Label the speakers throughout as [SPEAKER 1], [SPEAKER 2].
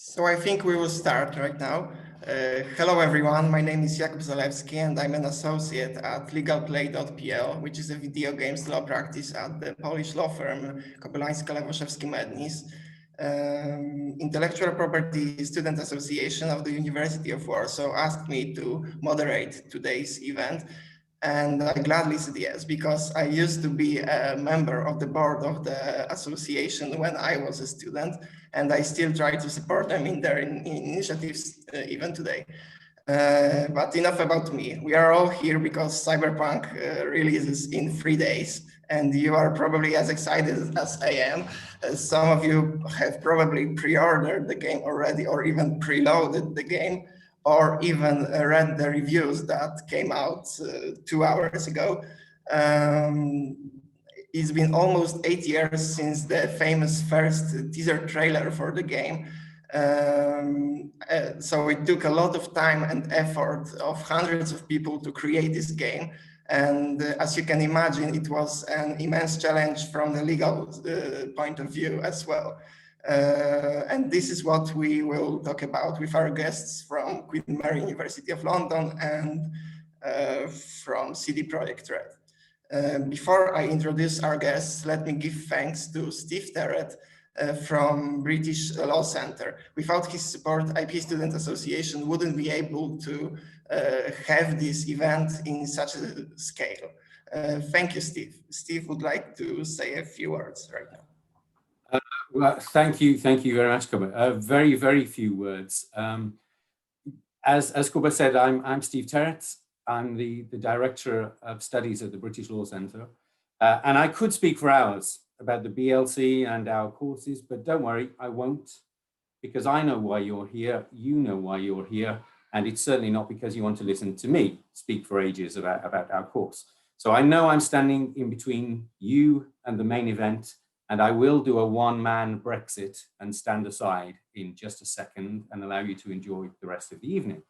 [SPEAKER 1] So I think we will start right now. Hello everyone, my name is Jakub Zalewski and I'm an associate at legalplay.pl, which is a video games law practice at the Polish law firm Kobylańska-Lewoszewski-Mednis. Intellectual Property Student Association of the University of Warsaw asked me to moderate today's event. And I gladly said yes, because I used to be a member of the board of the association when I was a student, and I still try to support them in their initiatives even today. But enough about me. We are all here because Cyberpunk releases in 3 days, and you are probably as excited as I am. Some of you have probably pre-ordered the game already, or even preloaded the game, or even read the reviews that came out 2 hours ago. It's been almost 8 years since the famous first teaser trailer for the game. So it took a lot of time and effort of hundreds of people to create this game. And as you can imagine, it was an immense challenge from the legal point of view as well. And this is what we will talk about with our guests from Queen Mary University of London and from CD PROJEKT RED. Before I introduce our guests, let me give thanks to Steve Terrett from British Law Centre. Without his support, IP Student Association wouldn't be able to have this event in such a scale. Thank you, Steve. Steve would like to say a few words right now.
[SPEAKER 2] Well, thank you very much, Kuba. Very, very few words. As Kuba said, I'm Steve Terrett. I'm the Director of Studies at the British Law Centre. And I could speak for hours about the BLC and our courses, but don't worry, I won't, because I know why you're here, you know why you're here, and it's certainly not because you want to listen to me speak for ages about our course. So I know I'm standing in between you and the main event, and I will do a one-man Brexit and stand aside in just a second and allow you to enjoy the rest of the evening,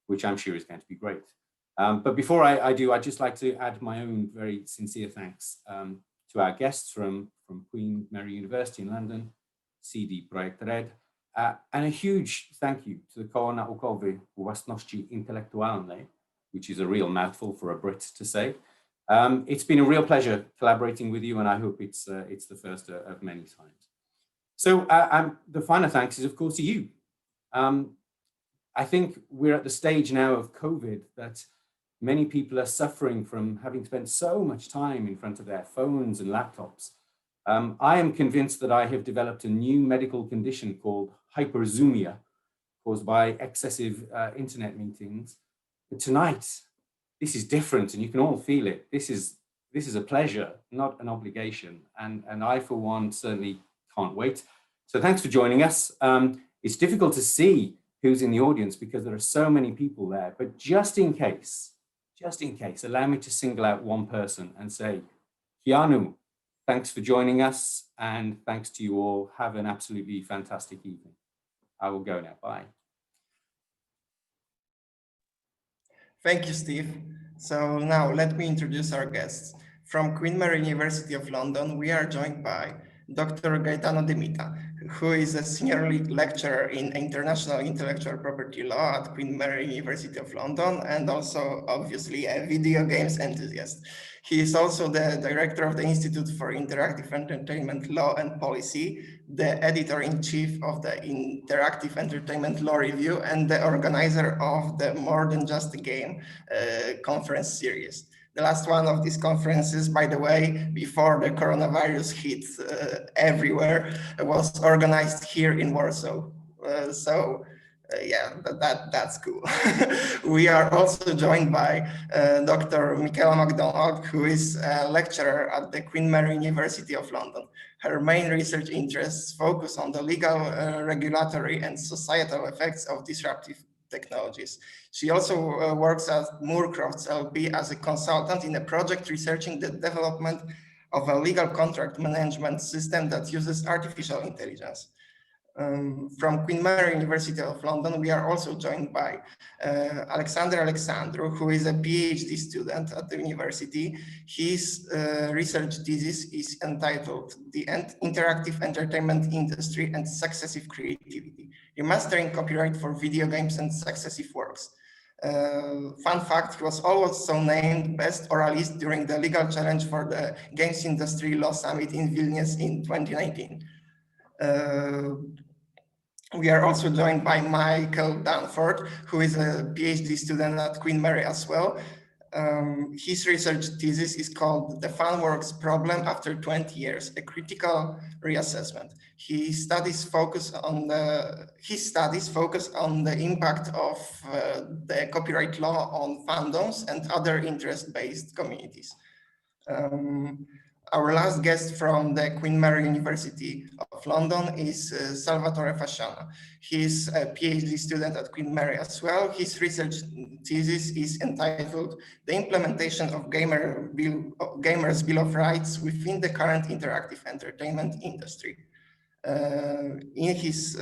[SPEAKER 2] which I'm sure is going to be great. But before I do, I'd just like to add my own very sincere thanks to our guests from Queen Mary University in London, CD PROJEKT RED, and a huge thank you to the Koło Naukowe, Własności Intelektualnej, which is a real mouthful for a Brit to say. It's been a real pleasure collaborating with you, and I hope it's the first of many times. So the final thanks is, of course, to you. I think we're at the stage now of COVID that many people are suffering from having spent so much time in front of their phones and laptops. I am convinced that I have developed a new medical condition called hyperzoomia, caused by excessive internet meetings. But tonight, this is different, and you can all feel it. This is a pleasure, not an obligation. And I, for one, certainly can't wait. So thanks for joining us. It's difficult to see who's in the audience because there are so many people there. But just in case, allow me to single out one person and say, Gaetano, thanks for joining us. And thanks to you all. Have an absolutely fantastic evening. I will go now. Bye.
[SPEAKER 1] Thank you, Steve. So now let me introduce our guests. From Queen Mary University of London, we are joined by Dr. Gaetano Dimita, who is a senior lecturer in international intellectual property law at Queen Mary University of London, and also obviously a video games enthusiast. He is also the director of the Institute for Interactive Entertainment Law and Policy, the editor-in-chief of the Interactive Entertainment Law Review, and the organizer of the More Than Just a Game conference series. The last one of these conferences, by the way, before the coronavirus hit everywhere, was organized here in Warsaw. Yeah, that's cool. We are also joined by Dr. Michaela MacDonald, who is a lecturer at the Queen Mary University of London. Her main research interests focus on the legal, regulatory, and societal effects of disruptive technologies. She also works at Moorcrofts LP as a consultant in a project researching the development of a legal contract management system that uses artificial intelligence. From Queen Mary University of London, we are also joined by Alexandros Alexandrou, who is a PhD student at the university. His research thesis is entitled "The Interactive Entertainment Industry and Successive Creativity: remastering copyright for video games and successive works. Fun fact, he was also named Best Oralist during the legal challenge for the Games Industry Law Summit in Vilnius in 2019. We are also joined by Michaela Dunford, who is a PhD student at Queen Mary as well. His research thesis is called The Funworks Problem After 20 Years, a critical reassessment. His studies focus on the impact of the copyright law on fandoms and other interest-based communities. Our last guest from the Queen Mary University of London is Salvatore Fasciana. He's a PhD student at Queen Mary as well. His research thesis is entitled The Implementation of Gamers' Bill of Rights Within the Current Interactive Entertainment Industry. In his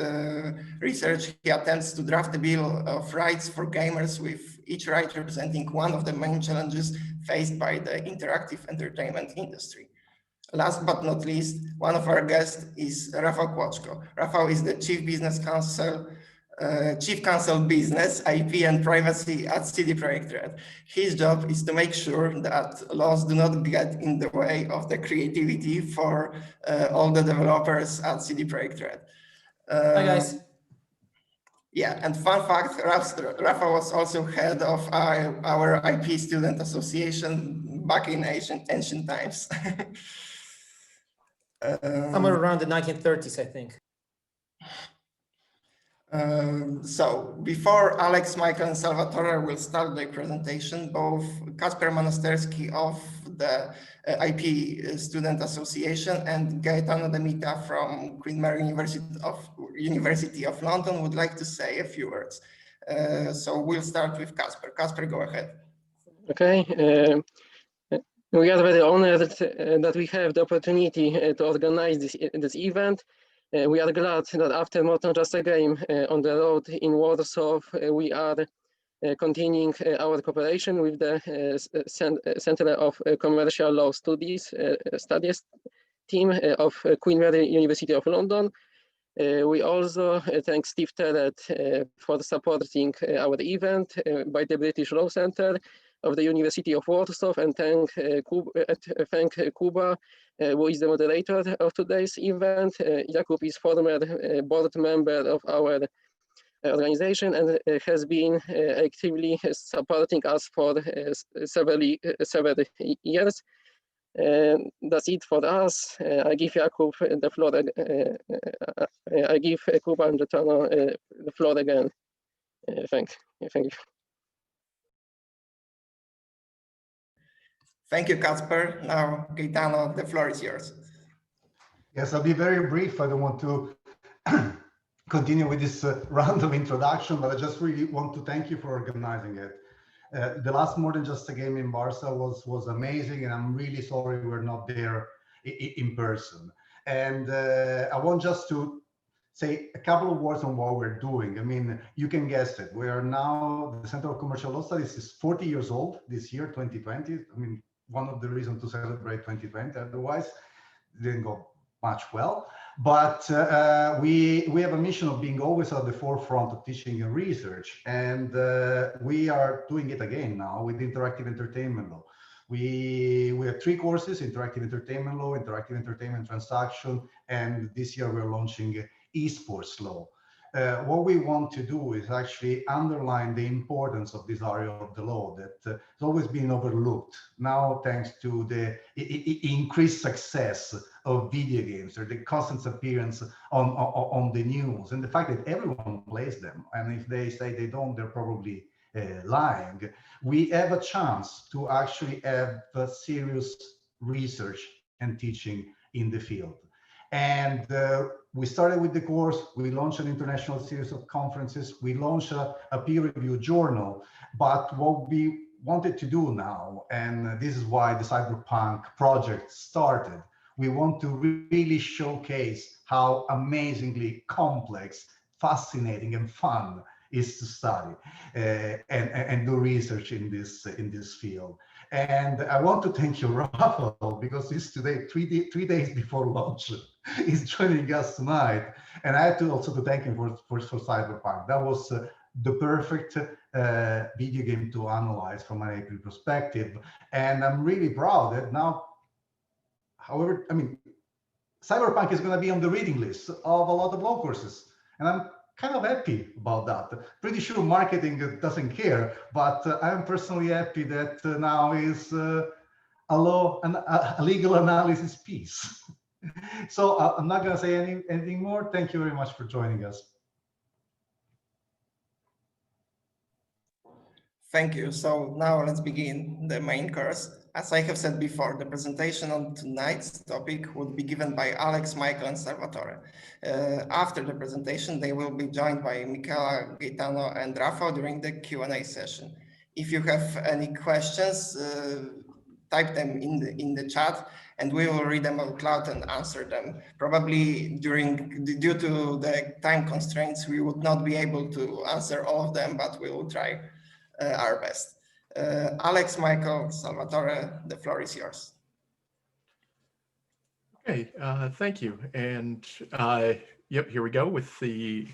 [SPEAKER 1] research, he attempts to draft a Bill of Rights for gamers, with each right representing one of the main challenges faced by the interactive entertainment industry. Last but not least, one of our guests is Rafal Kloczko. Rafal is the Chief Counsel Business, IP and Privacy at CD PROJEKT RED. His job is to make sure that laws do not get in the way of the creativity for all the developers at CD PROJEKT RED.
[SPEAKER 3] Hi guys.
[SPEAKER 1] Yeah, and fun fact, Rafal was also head of our IP Student Association back in ancient times.
[SPEAKER 3] Somewhere around the 1930s, I think.
[SPEAKER 1] So before Alex, Michael, and Salvatore will start their presentation, both Kacper Monasterski of the IP Student Association and Gaetano Dimita from Queen Mary University of London would like to say a few words. So we'll start with Kacper. Kacper, go ahead.
[SPEAKER 4] Okay. We are very honored that we have the opportunity to organize this event. We are glad that after more than just a game on the road in Warsaw, we are continuing our cooperation with the Center of Commercial Law Studies team of Queen Mary University of London. We also thank Steve Terrett for supporting our event by the British Law Center of the University of Warsaw, and thank Kuba, who is the moderator of today's event. Jakub is former board member of our organization and has been actively supporting us for several years. That's it for us. I give Jakub the floor. I give Kuba and Gaetano the floor again. Thank you.
[SPEAKER 1] Thank you, Kacper. Now, Gaetano, the floor is yours.
[SPEAKER 5] Yes, I'll be very brief. I don't want to continue with this round of introduction, but I just really want to thank you for organizing it. The last More Than Just a Game in Warsaw was amazing, and I'm really sorry we're not there in person. And I want just to say a couple of words on what we're doing. I mean, you can guess it. We are now, the Center of Commercial Law Studies is 40 years old this year, 2020. I mean, one of the reasons to celebrate 2020, otherwise it didn't go much well. But we have a mission of being always at the forefront of teaching and research. And we are doing it again now with interactive entertainment law. We have 3 courses: interactive entertainment law, interactive entertainment transaction, and this year we're launching esports law. What we want to do is actually underline the importance of this area of the law that has always been overlooked. Now, thanks to the increased success of video games, or the constant appearance on the news, and the fact that everyone plays them, and if they say they don't, they're probably lying. We have a chance to actually have serious research and teaching in the field. And we started with the course, we launched an international series of conferences, we launched a peer-reviewed journal, but what we wanted to do now, and this is why the Cyberpunk project started, we want to really showcase how amazingly complex, fascinating, and fun is to study and do research in this field. And I want to thank you, Rafal, because it's today, three days before launch. He's joining us tonight. And I have to also to thank him for Cyberpunk. That was the perfect video game to analyze from an IP perspective. And I'm really proud that now, however, I mean, Cyberpunk is going to be on the reading list of a lot of law courses. And I'm kind of happy about that. Pretty sure marketing doesn't care, but I'm personally happy that now is a legal analysis piece. So I'm not going to say anything more. Thank you very much for joining us.
[SPEAKER 1] Thank you. So now let's begin the main course. As I have said before, the presentation on tonight's topic would be given by Alex, Michael, and Salvatore. After the presentation, they will be joined by Michaela, Gaetano, and Rafał during the Q&A session. If you have any questions, type them in the chat, and we will read them out loud and answer them. Probably due to the time constraints, we would not be able to answer all of them, but we will try our best. Alex, Michael, Salvatore, the floor is yours.
[SPEAKER 6] Okay, thank you. And yep, here we go with the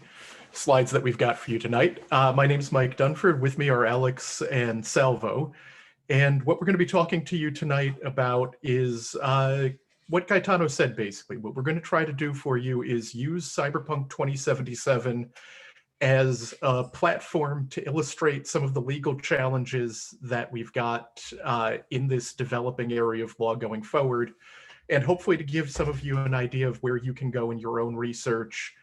[SPEAKER 6] slides that we've got for you tonight. My name is Mike Dunford. With me are Alex and Salvo. And what we're going to be talking to you tonight about is what Gaetano said, basically. What we're going to try to do for you is use Cyberpunk 2077 as a platform to illustrate some of the legal challenges that we've got in this developing area of law going forward, and hopefully to give some of you an idea of where you can go in your own research,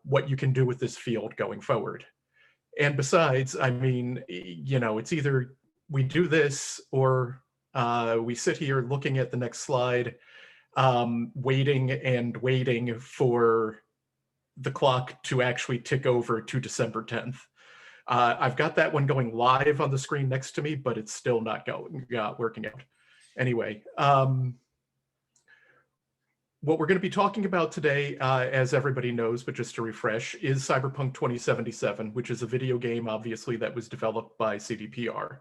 [SPEAKER 6] what you can do with this field going forward. And besides, I mean, you know, it's either we do this or we sit here looking at the next slide, waiting and waiting for the clock to actually tick over to December 10th. I've got that one going live on the screen next to me, but it's still not working out. Anyway, what we're going to be talking about today, as everybody knows, but just to refresh, is Cyberpunk 2077, which is a video game, obviously, that was developed by CDPR.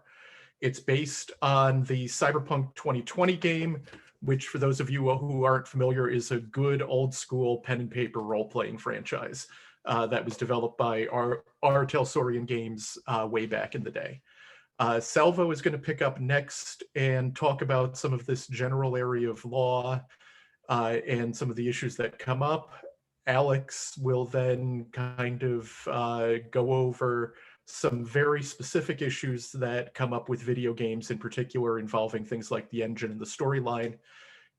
[SPEAKER 6] It's based on the Cyberpunk 2020 game, which for those of you who aren't familiar is a good old school pen and paper role-playing franchise that was developed by our Telsorian Games way back in the day. Salvo is going to pick up next and talk about some of this general area of law and some of the issues that come up. Alex will then kind of go over some very specific issues that come up with video games, in particular involving things like the engine and the storyline.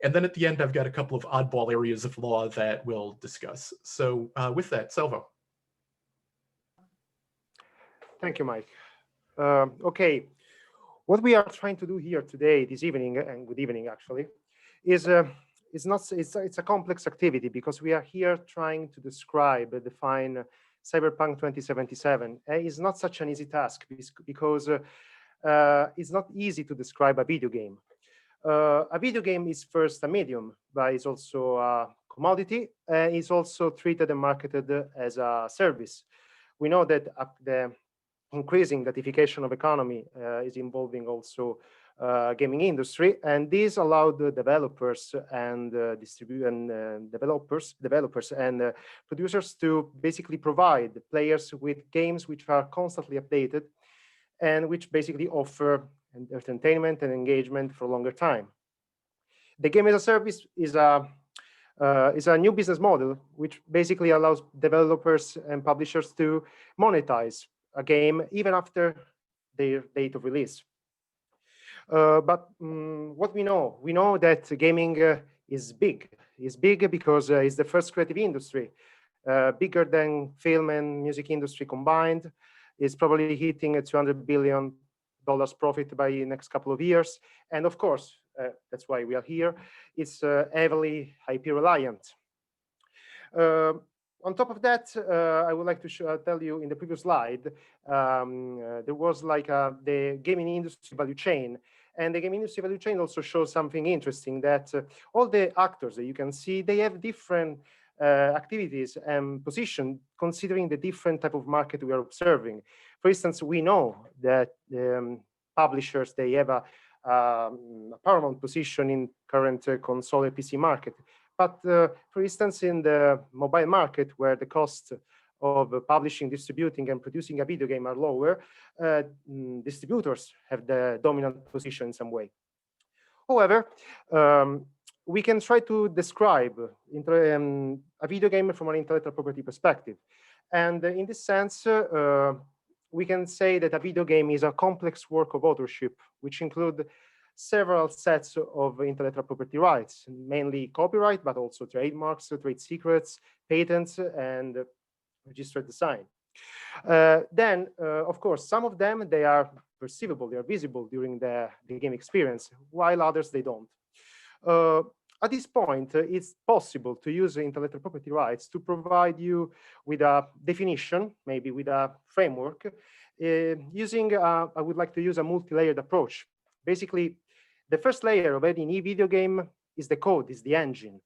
[SPEAKER 6] And then at the end, I've got a couple of oddball areas of law that we'll discuss. So with that, Salvo.
[SPEAKER 7] Thank you, Mike. Okay, what we are trying to do here today, this evening, and good evening actually, is it's a complex activity because we are here trying to define Cyberpunk 2077. It's not such an easy task because it's not easy to describe a video game. A video game is first a medium, but it's also a commodity. It's also treated and marketed as a service. We know that the increasing gamification of economy is involving also gaming industry, and this allowed the developers and developers and producers to basically provide players with games which are constantly updated and which basically offer entertainment and engagement for a longer time. The game as a service is a new business model which basically allows developers and publishers to monetize a game even after their date of release. But what we know that gaming is big. It's big because it's the first creative industry, bigger than film and music industry combined. It's probably hitting a $200 billion profit by the next couple of years. And of course, that's why we are here. It's heavily IP reliant. On top of that, I would like to tell you in the previous slide, there was like the gaming industry value chain. And the gaming industry value chain also shows something interesting, that all the actors that you can see, they have different activities and position considering the different type of market we are observing. For instance, we know that publishers, they have a paramount position in current console and PC market. But for instance, in the mobile market, where the cost of publishing, distributing, and producing a video game are lower, distributors have the dominant position in some way. However, we can try to describe a video game from an intellectual property perspective. And in this sense, we can say that a video game is a complex work of authorship, which include several sets of intellectual property rights, mainly copyright, but also trademarks, trade secrets, patents, and registered design. Then, of course, some of them, they are perceivable, they are visible during the game experience, while others, they don't. At this point, it's possible to use intellectual property rights to provide you with a definition, maybe with a framework, using, I would like to use a multi-layered approach. Basically, the first layer of any video game is the code, is the engine,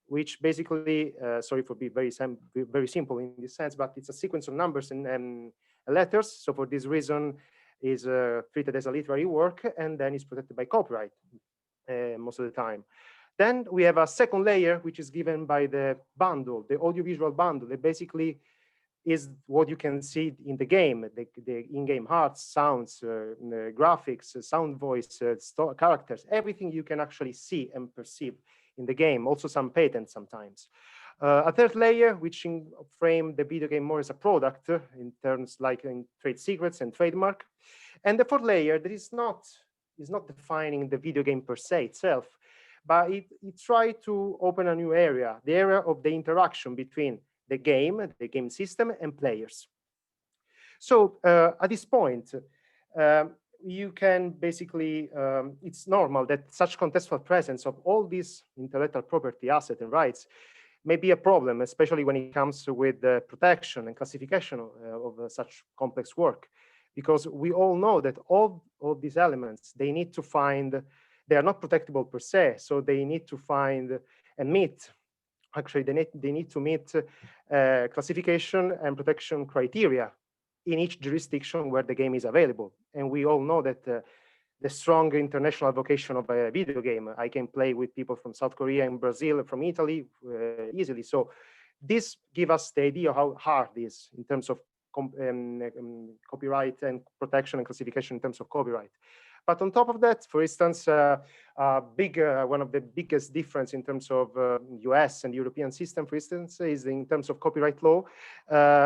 [SPEAKER 7] which basically, sorry for being very simple in this sense, but it's a sequence of numbers and letters. So for this reason, is treated as a literary work, and then is protected by copyright most of the time. Then we have a second layer, which is given by the bundle, the audiovisual bundle. It basically is what you can see in the game, the in-game art, sounds, graphics, sound, voice, characters, everything you can actually see and perceive in the game, also some patents sometimes. A third layer, which frame the video game more as a product in terms like in trade secrets and trademark. And the fourth layer that is not defining the video game per se itself, but it tries to open a new area, the area of the interaction between the game system, and players. So at this point, you can basically, it's normal that such contextual presence of all these intellectual property assets and rights may be a problem, especially when it comes with the protection and classification of such complex work. Because we all know that all these elements, they need to find, they are not protectable per se, so they need to find and meet, actually they need to meet classification and protection criteria in each jurisdiction where the game is available. And we all know that the strong international vocation of a video game, I can play with people from South Korea and Brazil, from Italy easily. So this gives us the idea of how hard it is in terms of copyright and protection and classification in terms of copyright. But on top of that, for instance, one of the biggest difference in terms of US and European system, for instance, is in terms of copyright law,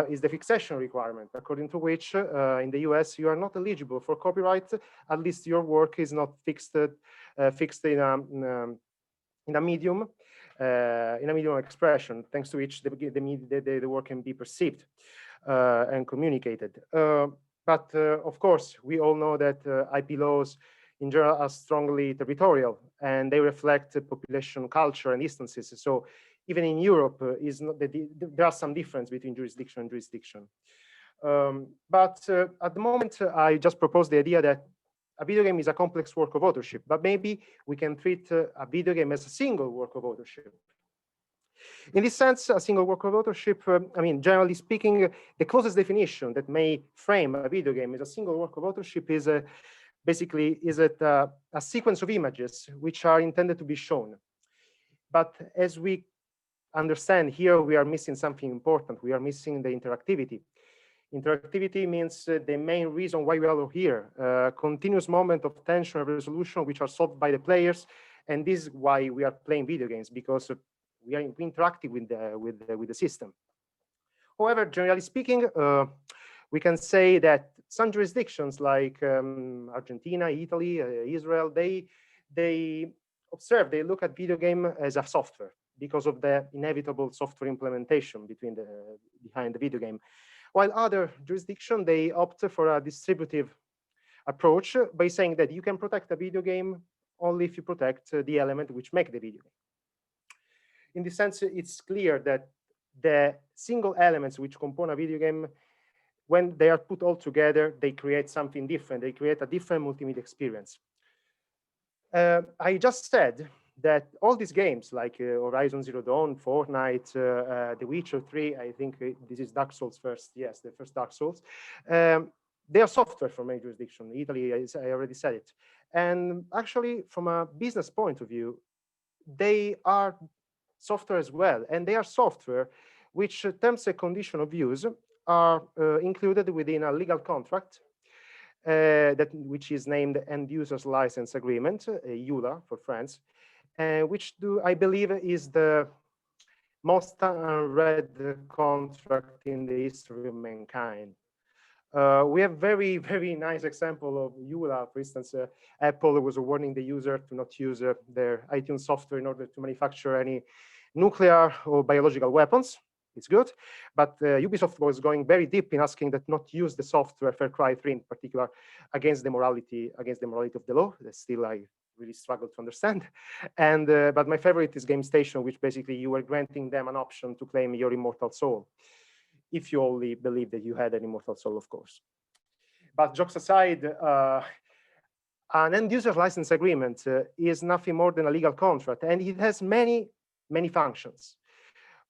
[SPEAKER 7] is the fixation requirement, according to which in the US you are not eligible for copyright, at least your work is not fixed in a medium expression, thanks to which the work can be perceived and communicated. But of course, we all know that IP laws in general are strongly territorial, and they reflect population, culture, and instances. So even in Europe, there are some difference between jurisdiction and jurisdiction. But at the moment, I just propose the idea that a video game is a complex work of authorship, but maybe we can treat a video game as a single work of authorship. In this sense, a single work of authorship, I mean, generally speaking, the closest definition that may frame a video game as a single work of authorship is basically a sequence of images which are intended to be shown. But as we understand here, we are missing something important. We are missing the interactivity. Interactivity means the main reason why we are all here, continuous moment of tension and resolution which are solved by the players. And this is why we are playing video games, because we are interacting with the system. However, generally speaking, we can say that some jurisdictions like Argentina, Italy, Israel, they look at video game as a software because of the inevitable software implementation behind the video game. While other jurisdictions, they opt for a distributive approach by saying that you can protect a video game only if you protect the element which make the video game. In this sense, it's clear that the single elements which compose a video game, when they are put all together, they create something different. They create a different multimedia experience. I just said that all these games like Horizon Zero Dawn, Fortnite, The Witcher 3, I think this is Dark Souls first, yes, the first Dark Souls, they are software from a jurisdiction. Italy, I already said it. And actually, from a business point of view, they are software as well. And they are software which terms and conditions of use are included within a legal contract which is named End Users License Agreement, EULA for France, which I believe is the most unread contract in the history of mankind. We have very nice example of EULA. For instance, Apple was warning the user to not use their iTunes software in order to manufacture any nuclear or biological weapons. It's good, but Ubisoft was going very deep in asking that not use the software, Far Cry 3 in particular, against the morality of the law. That still I really struggle to understand. And but my favorite is Game Station, which basically you were granting them an option to claim your immortal soul, if you only believe that you had an immortal soul, of course. But jokes aside, an end user license agreement is nothing more than a legal contract, and it has many functions.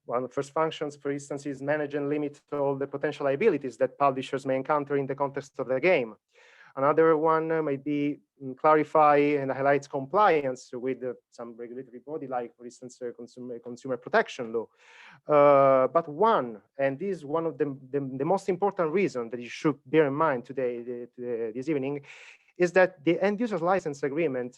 [SPEAKER 7] One of the first functions, for instance, is manage and limit all the potential liabilities that publishers may encounter in the context of the game. Another one might be clarify and highlights compliance with some regulatory body, like, for instance, consumer protection law. But one, and this is one of the most important reason that you should bear in mind today, this evening, is that the end user license agreement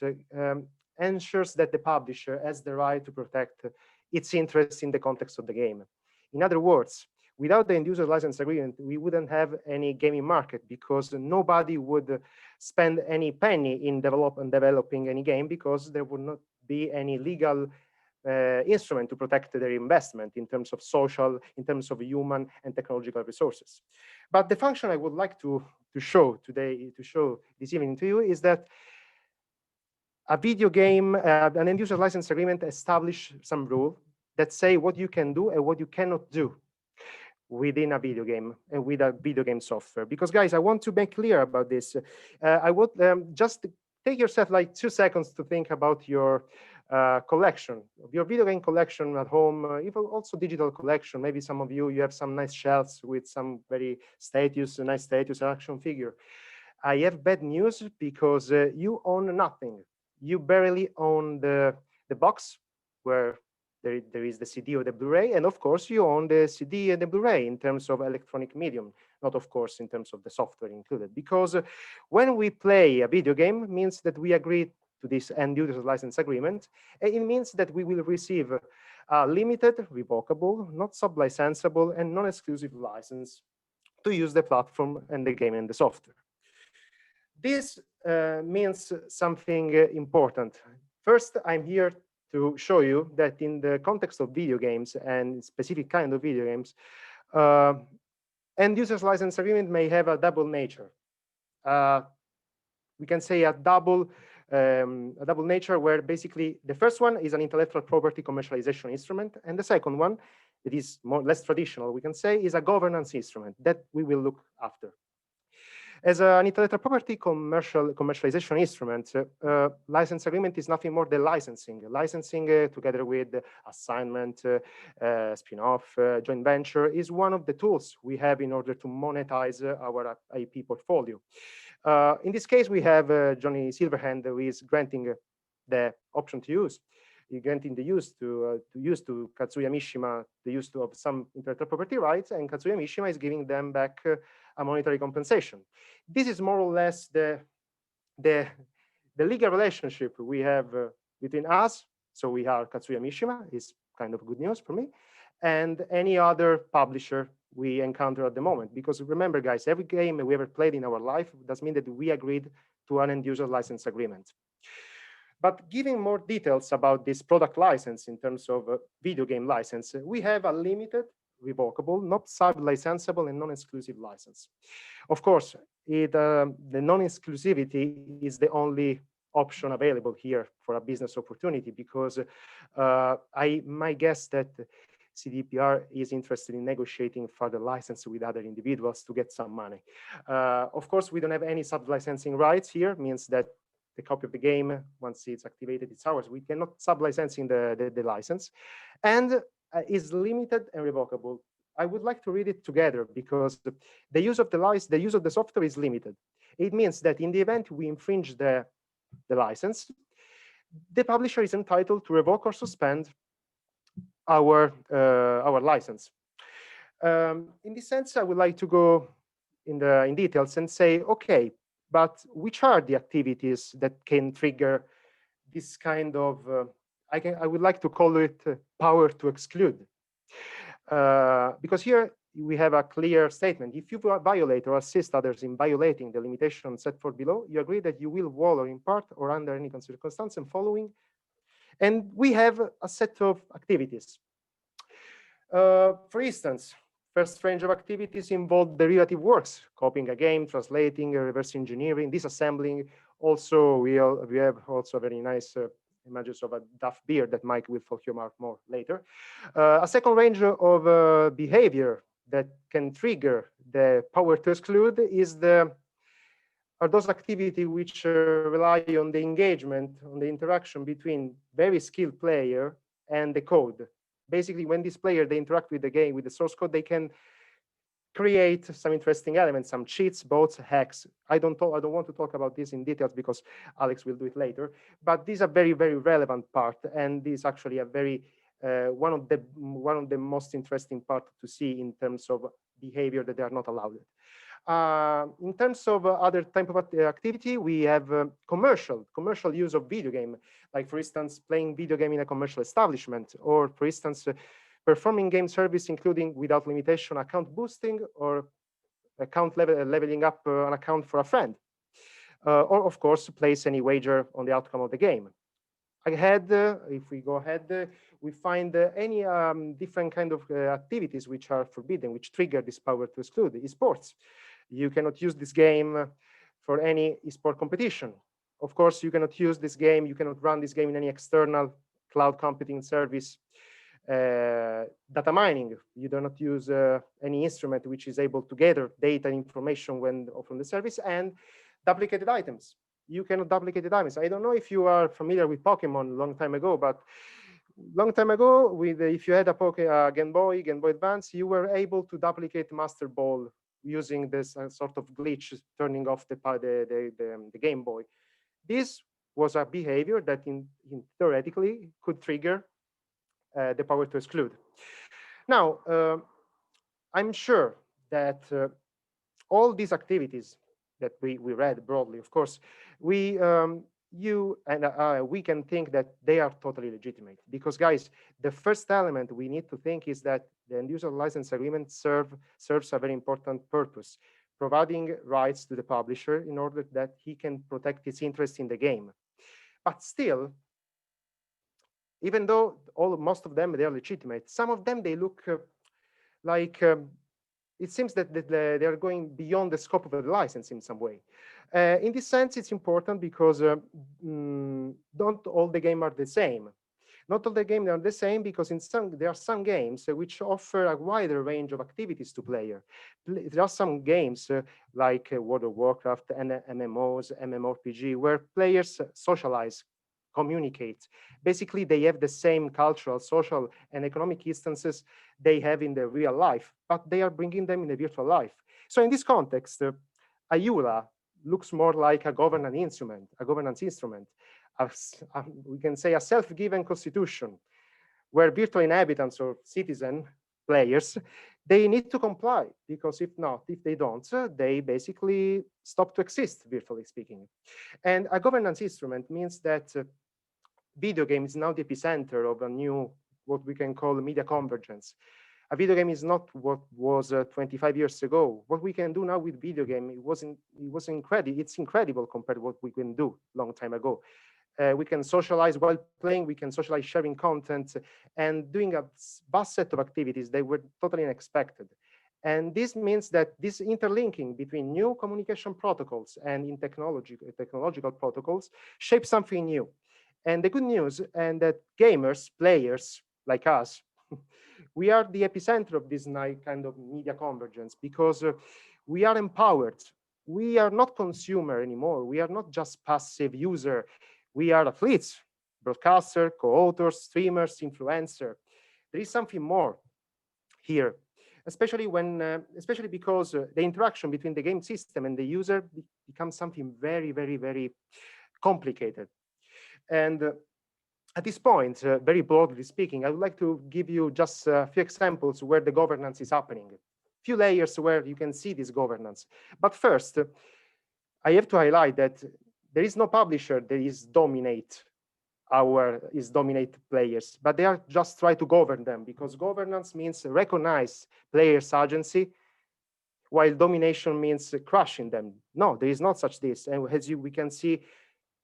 [SPEAKER 7] ensures that the publisher has the right to protect its interests in the context of the game. In other words, without the end user license agreement, we wouldn't have any gaming market, because nobody would spend any penny in developing any game, because there would not be any legal instrument to protect their investment in terms of social, in terms of human and technological resources. But the function I would like to show this evening to you is that a video game, an end user license agreement establishes some rules that say what you can do and what you cannot do within a video game and with a video game software. Because guys, I want to make clear about this. I would just take yourself like 2 seconds to think about your collection, your video game collection at home, even also digital collection. Maybe some of you have some nice shelves with some very nice status action figure. I have bad news, because you own nothing. You barely own the box where there is the CD or the Blu-ray, and of course you own the CD and the Blu-ray in terms of electronic medium, not of course in terms of the software included. Because when we play a video game, means that we agree to this end user license agreement, and it means that we will receive a limited, revocable, not sub-licensable, and non-exclusive license to use the platform and the game and the software. This means something important. First, I'm here to show you that in the context of video games and specific kind of video games, end users license agreement may have a double nature. We can say a double nature, where basically the first one is an intellectual property commercialization instrument, and the second one, that is less traditional, we can say, is a governance instrument that we will look after. As an intellectual property commercialization instrument, license agreement is nothing more than licensing. Licensing together with assignment, spin-off, joint venture is one of the tools we have in order to monetize our IP portfolio. In this case, we have Johnny Silverhand, who is granting the option to use. He's granting the use to Kazuya Mishima, the use of some intellectual property rights, and Kazuya Mishima is giving them back a monetary compensation. This is more or less the legal relationship we have between us. So we are Kazuya Mishima, is kind of good news for me, and any other publisher we encounter at the moment. Because remember, guys, every game we ever played in our life does mean that we agreed to an end user license agreement. But giving more details about this product license in terms of video game license, we have a limited, revocable, not sub-licensable, and non-exclusive license. Of course, the non-exclusivity is the only option available here for a business opportunity, because I might guess that CDPR is interested in negotiating further license with other individuals to get some money. Of course, we don't have any sub-licensing rights here, means that the copy of the game. Once it's activated, it's ours. We cannot sub-licensing the license, and is limited and revocable. I would like to read it together because the use of the use of the software is limited. It means that in the event we infringe the license, the publisher is entitled to revoke or suspend our license. In this sense, I would like to go in details and say, okay, but which are the activities that can trigger this kind of I would like to call it power to exclude, because here we have a clear statement. If you violate or assist others in violating the limitation set forth below, you agree that you will wall or in part or under any circumstance and following. And we have a set of activities. For instance, first range of activities involve derivative works, copying a game, translating, reverse engineering, disassembling. Also, we have also very nice images of a Duff beer that Mike will talk about more later. A second range of behavior that can trigger the power to exclude are those activities which rely on the engagement, on the interaction between very skilled player and the code. Basically, when this player, they interact with the game, with the source code, they can create some interesting elements, some cheats, bots, hacks. I don't want to talk about this in details because Alex will do it later. But these are very, very relevant part, and this is actually a very one of the most interesting part to see in terms of behavior that they are not allowed. In terms of other type of activity, we have commercial use of video game, like for instance, playing video game in a commercial establishment, or for instance, performing game service, including without limitation account boosting or account leveling up an account for a friend, or of course, place any wager on the outcome of the game. Ahead, if we go ahead, we find any different kind of activities which are forbidden, which trigger this power to exclude. Esports. You cannot use this game for any esport competition. Of course, you cannot use this game, you cannot run this game in any external cloud computing service. Data mining. You do not use any instrument which is able to gather data and information from the service. And duplicated items. You cannot duplicate the items. I don't know if you are familiar with Pokemon a long time ago, but long time ago, if you had a Game Boy Advance, you were able to duplicate Master Ball using this sort of glitch, turning off the Game Boy. This was a behavior that theoretically could trigger the power to exclude. Now, I'm sure that all these activities that we read broadly, of course, you and we can think that they are totally legitimate. Because guys, the first element we need to think is that the end user license agreement serves a very important purpose, providing rights to the publisher in order that he can protect his interest in the game. But still, even though most of them, they are legitimate, some of them, they look like it seems that they are going beyond the scope of the license in some way. In this sense, it's important because not all the games are the same. Not all the games are the same because there are some games which offer a wider range of activities to player. There are some games like World of Warcraft and MMOs, MMORPG, where players socialize, communicate. Basically, they have the same cultural, social, and economic instances they have in their real life, but they are bringing them in the virtual life. So in this context, a EULA looks more like a governance instrument, we can say a self-given constitution, where virtual inhabitants or citizen players, they need to comply, because if they don't, they basically stop to exist, virtually speaking. And a governance instrument means that video game is now the epicenter of a new, what we can call media convergence. A video game is not what was 25 years ago. What we can do now with video game, it's incredible compared to what we can do long time ago. We can socialize while playing, we can socialize sharing content, and doing a vast set of activities that were totally unexpected. And this means that this interlinking between new communication protocols and in technological protocols shapes something new. And the good news, and that gamers, players like us, we are the epicenter of this kind of media convergence, because we are empowered we are not consumer anymore. We are not just passive user. We are athletes, broadcaster, co-authors, streamers, influencer. There is something more here, especially because the interaction between the game system and the user becomes something very, very, very complicated. And at this point, very broadly speaking, I would like to give you just a few examples where the governance is happening. Few layers where you can see this governance. But first, I have to highlight that there is no publisher that dominate players, but they are just try to govern them, because governance means recognize players' agency, while domination means crushing them. No, there is not such this. And as we can see,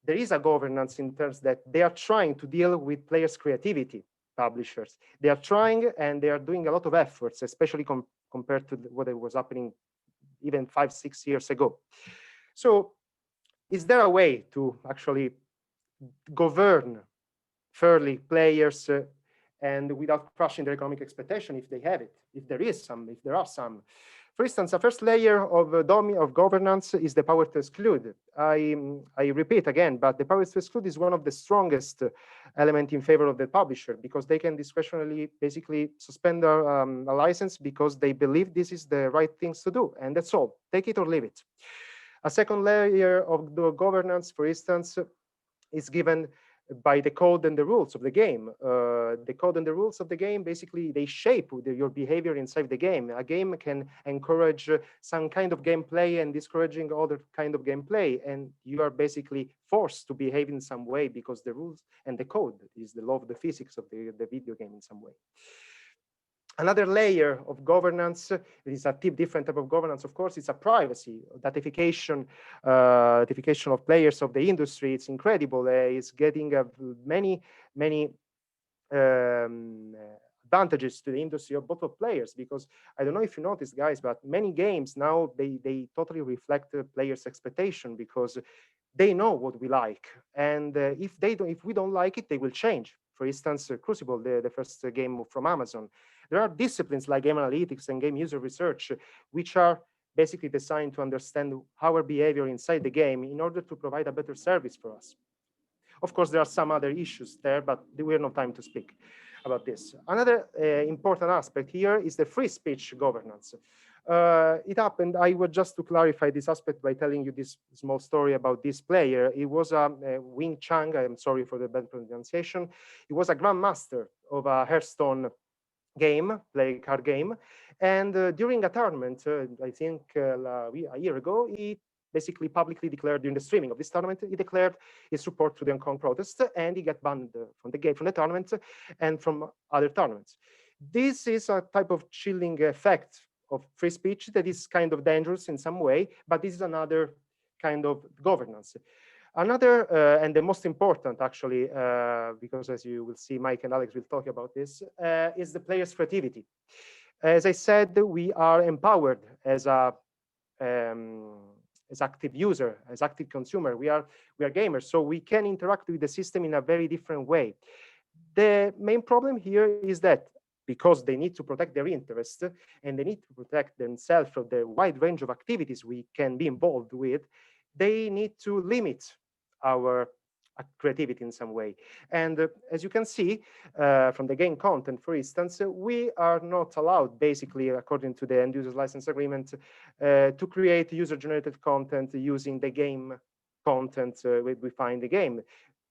[SPEAKER 7] there is a governance in terms that they are trying to deal with players' creativity, publishers. They are trying, and they are doing a lot of efforts, especially compared to what was happening even 5-6 years ago. So is there a way to actually govern fairly players and without crushing their economic expectation, if they have it, if there are some? For instance, a first layer of governance is the power to exclude. I repeat again, but the power to exclude is one of the strongest elements in favor of the publisher, because they can discretionarily basically suspend a license because they believe this is the right things to do, and that's all. Take it or leave it. A second layer of the governance, for instance, is given by the code and the rules of the game. The code and the rules of the game, basically, they shape your behavior inside the game. A game can encourage some kind of gameplay and discouraging other kind of gameplay, and you are basically forced to behave in some way because the rules and the code is the law of the physics of the video game in some way. Another layer of governance is a different type of governance, of course. It's a privacy, notification of players of the industry. It's incredible. It's getting many advantages to the industry of both of players, because I don't know if you noticed, guys, but many games now, they totally reflect the players' expectation, because they know what we like, and if we don't like it, they will change. For instance, Crucible, the first game from Amazon. There are disciplines like game analytics and game user research, which are basically designed to understand our behavior inside the game in order to provide a better service for us. Of course, there are some other issues there, but we have no time to speak about this. Another important aspect here is the free speech governance. It happened, I would just to clarify this aspect by telling you this small story about this player. It was Wing Chang, I'm sorry for the bad pronunciation. He was a grandmaster of a Hearthstone game, card game. And during a tournament, I think a year ago, he basically publicly declared during the streaming of this tournament, he declared his support to the Hong Kong protest, and he got banned from the game, from the tournament, and from other tournaments. This is a type of chilling effect of free speech that is kind of dangerous in some way, but this is another kind of governance. Another, and the most important actually, because as you will see, Mike and Alex will talk about this, is the player's creativity. As I said, we are empowered as active user, as active consumer. We are gamers, so we can interact with the system in a very different way. The main problem here is that because they need to protect their interests and they need to protect themselves from the wide range of activities we can be involved with, they need to limit our creativity in some way. And as you can see from the game content, for instance, we are not allowed, basically, according to the end user license agreement, to create user-generated content using the game content we find the game.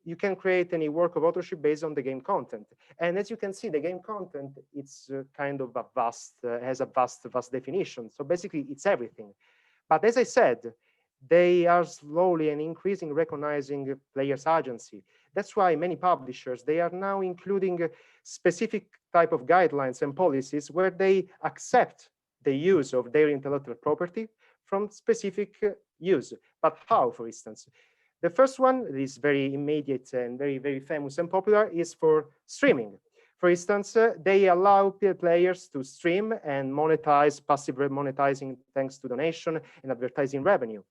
[SPEAKER 7] You can create any work of authorship based on the game content. And as you can see, the game content, it's kind of has a vast definition. So basically, it's everything. But as I said, they are slowly and increasing recognizing players' agency. That's why many publishers, they are now including specific type of guidelines and policies where they accept the use of their intellectual property from specific use. But how, for instance? The first one is very immediate and very, very famous and popular is for streaming. For instance, they allow players to stream and monetize, passive monetizing thanks to donation and advertising revenue.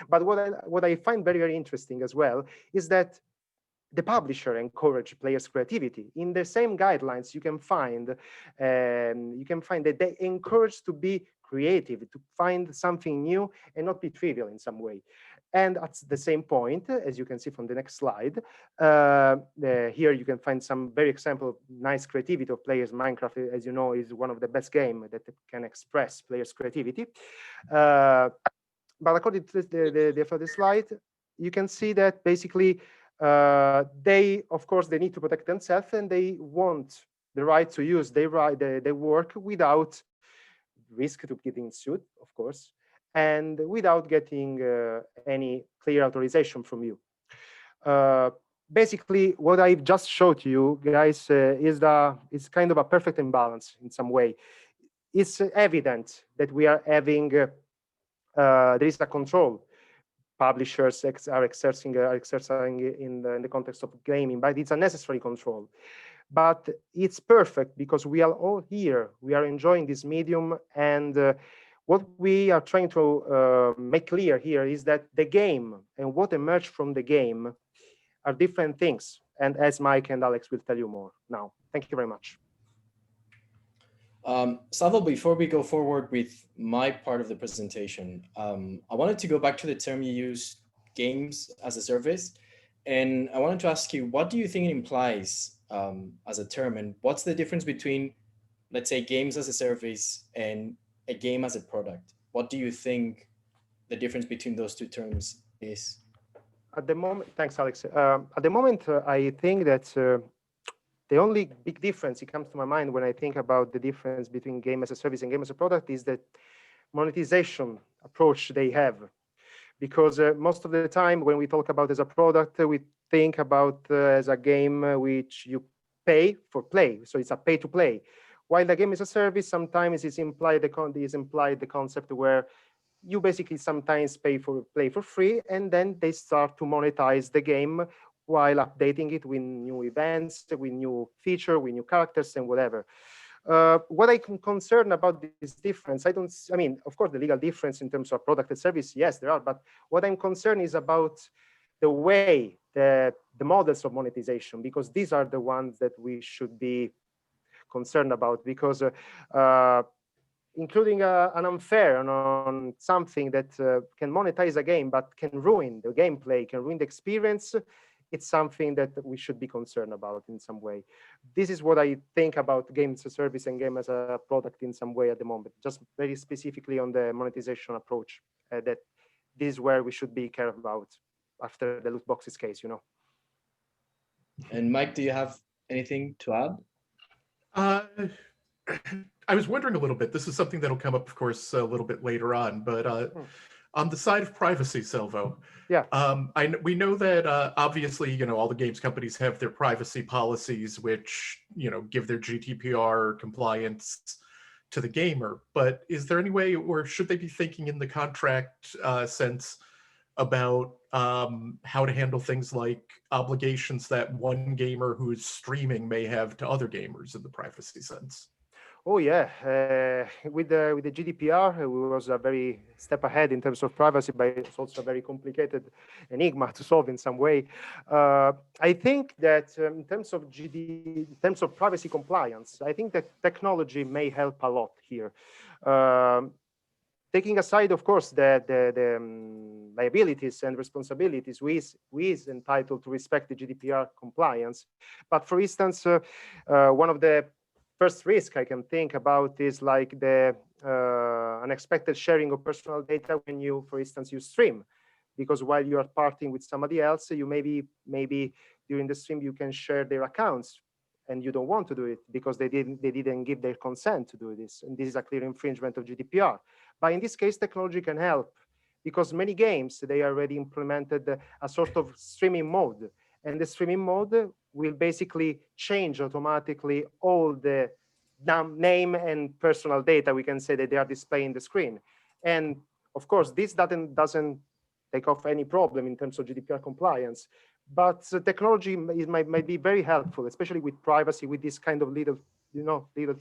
[SPEAKER 7] But what I find very, very interesting as well is that the publisher encourage players' creativity. In the same guidelines, you can find that they encourage to be creative, to find something new and not be trivial in some way. And at the same point, as you can see from the next slide, here you can find some very example of nice creativity of players. Minecraft, as you know, is one of the best games that can express players' creativity. But according to the further slide, you can see that basically they, of course, they need to protect themselves and they want the right to use their work without risk to getting sued, of course, and without getting any clear authorization from you. Basically, what I've just showed you guys is kind of a perfect imbalance in some way. It's evident that we are having, there is a control. Publishers are exerting in the context of gaming, but it's a necessary control. But it's perfect because we are all here. We are enjoying this medium, and what we are trying to make clear here is that the game and what emerged from the game are different things. And as Mike and Alex will tell you more now. Thank you very much.
[SPEAKER 8] Salvo, before we go forward with my part of the presentation, I wanted to go back to the term you used, games as a service. And I wanted to ask you, what do you think it implies as a term? And what's the difference between, let's say, games as a service and a game as a product? What do you think the difference between those two terms is?
[SPEAKER 7] At the moment, thanks, Alex. At the moment, I think that the only big difference that comes to my mind when I think about the difference between game as a service and game as a product is the monetization approach they have. Because most of the time when we talk about as a product, we think about as a game which you pay for play. So it's a pay to play. While the game is a service, sometimes it's implied the concept where you basically sometimes play for free, and then they start to monetize the game while updating it with new events, with new features, with new characters, and whatever. What I'm concerned about this difference, I mean, of course, the legal difference in terms of product and service, yes, there are, but what I'm concerned is about the way, the models of monetization, because these are the ones that we should be concerned about, because including an unfair on something that can monetize a game, but can ruin the gameplay, can ruin the experience, it's something that we should be concerned about in some way. This is what I think about game as a service and game as a product in some way at the moment, just very specifically on the monetization approach, that this is where we should be careful about after the loot boxes case, you know.
[SPEAKER 8] And Mike, do you have anything to add?
[SPEAKER 6] I was wondering a little bit, this is something that'll come up, of course, a little bit later on, but on the side of privacy, Salvo,
[SPEAKER 7] yeah,
[SPEAKER 6] we know that obviously, you know, all the games companies have their privacy policies, which, you know, give their GDPR compliance to the gamer. But is there any way, or should they be thinking in the contract sense about how to handle things like obligations that one gamer who is streaming may have to other gamers in the privacy sense?
[SPEAKER 7] Oh yeah, with the GDPR, it was a very step ahead in terms of privacy, but it's also a very complicated enigma to solve in some way. I think that in terms of privacy compliance, I think that technology may help a lot here. Taking aside, of course, the liabilities and responsibilities, we is entitled to respect the GDPR compliance. But for instance, one of the first risk I can think about is like the unexpected sharing of personal data when you, for instance, you stream, because while you are partying with somebody else, you maybe during the stream you can share their accounts, and you don't want to do it because they didn't give their consent to do this, and this is a clear infringement of GDPR. But in this case, technology can help, because many games they already implemented a sort of streaming mode. And the streaming mode will basically change automatically all the name and personal data, we can say, that they are displaying the screen. And of course, this doesn't take off any problem in terms of GDPR compliance. But technology might be very helpful, especially with privacy, with this kind of little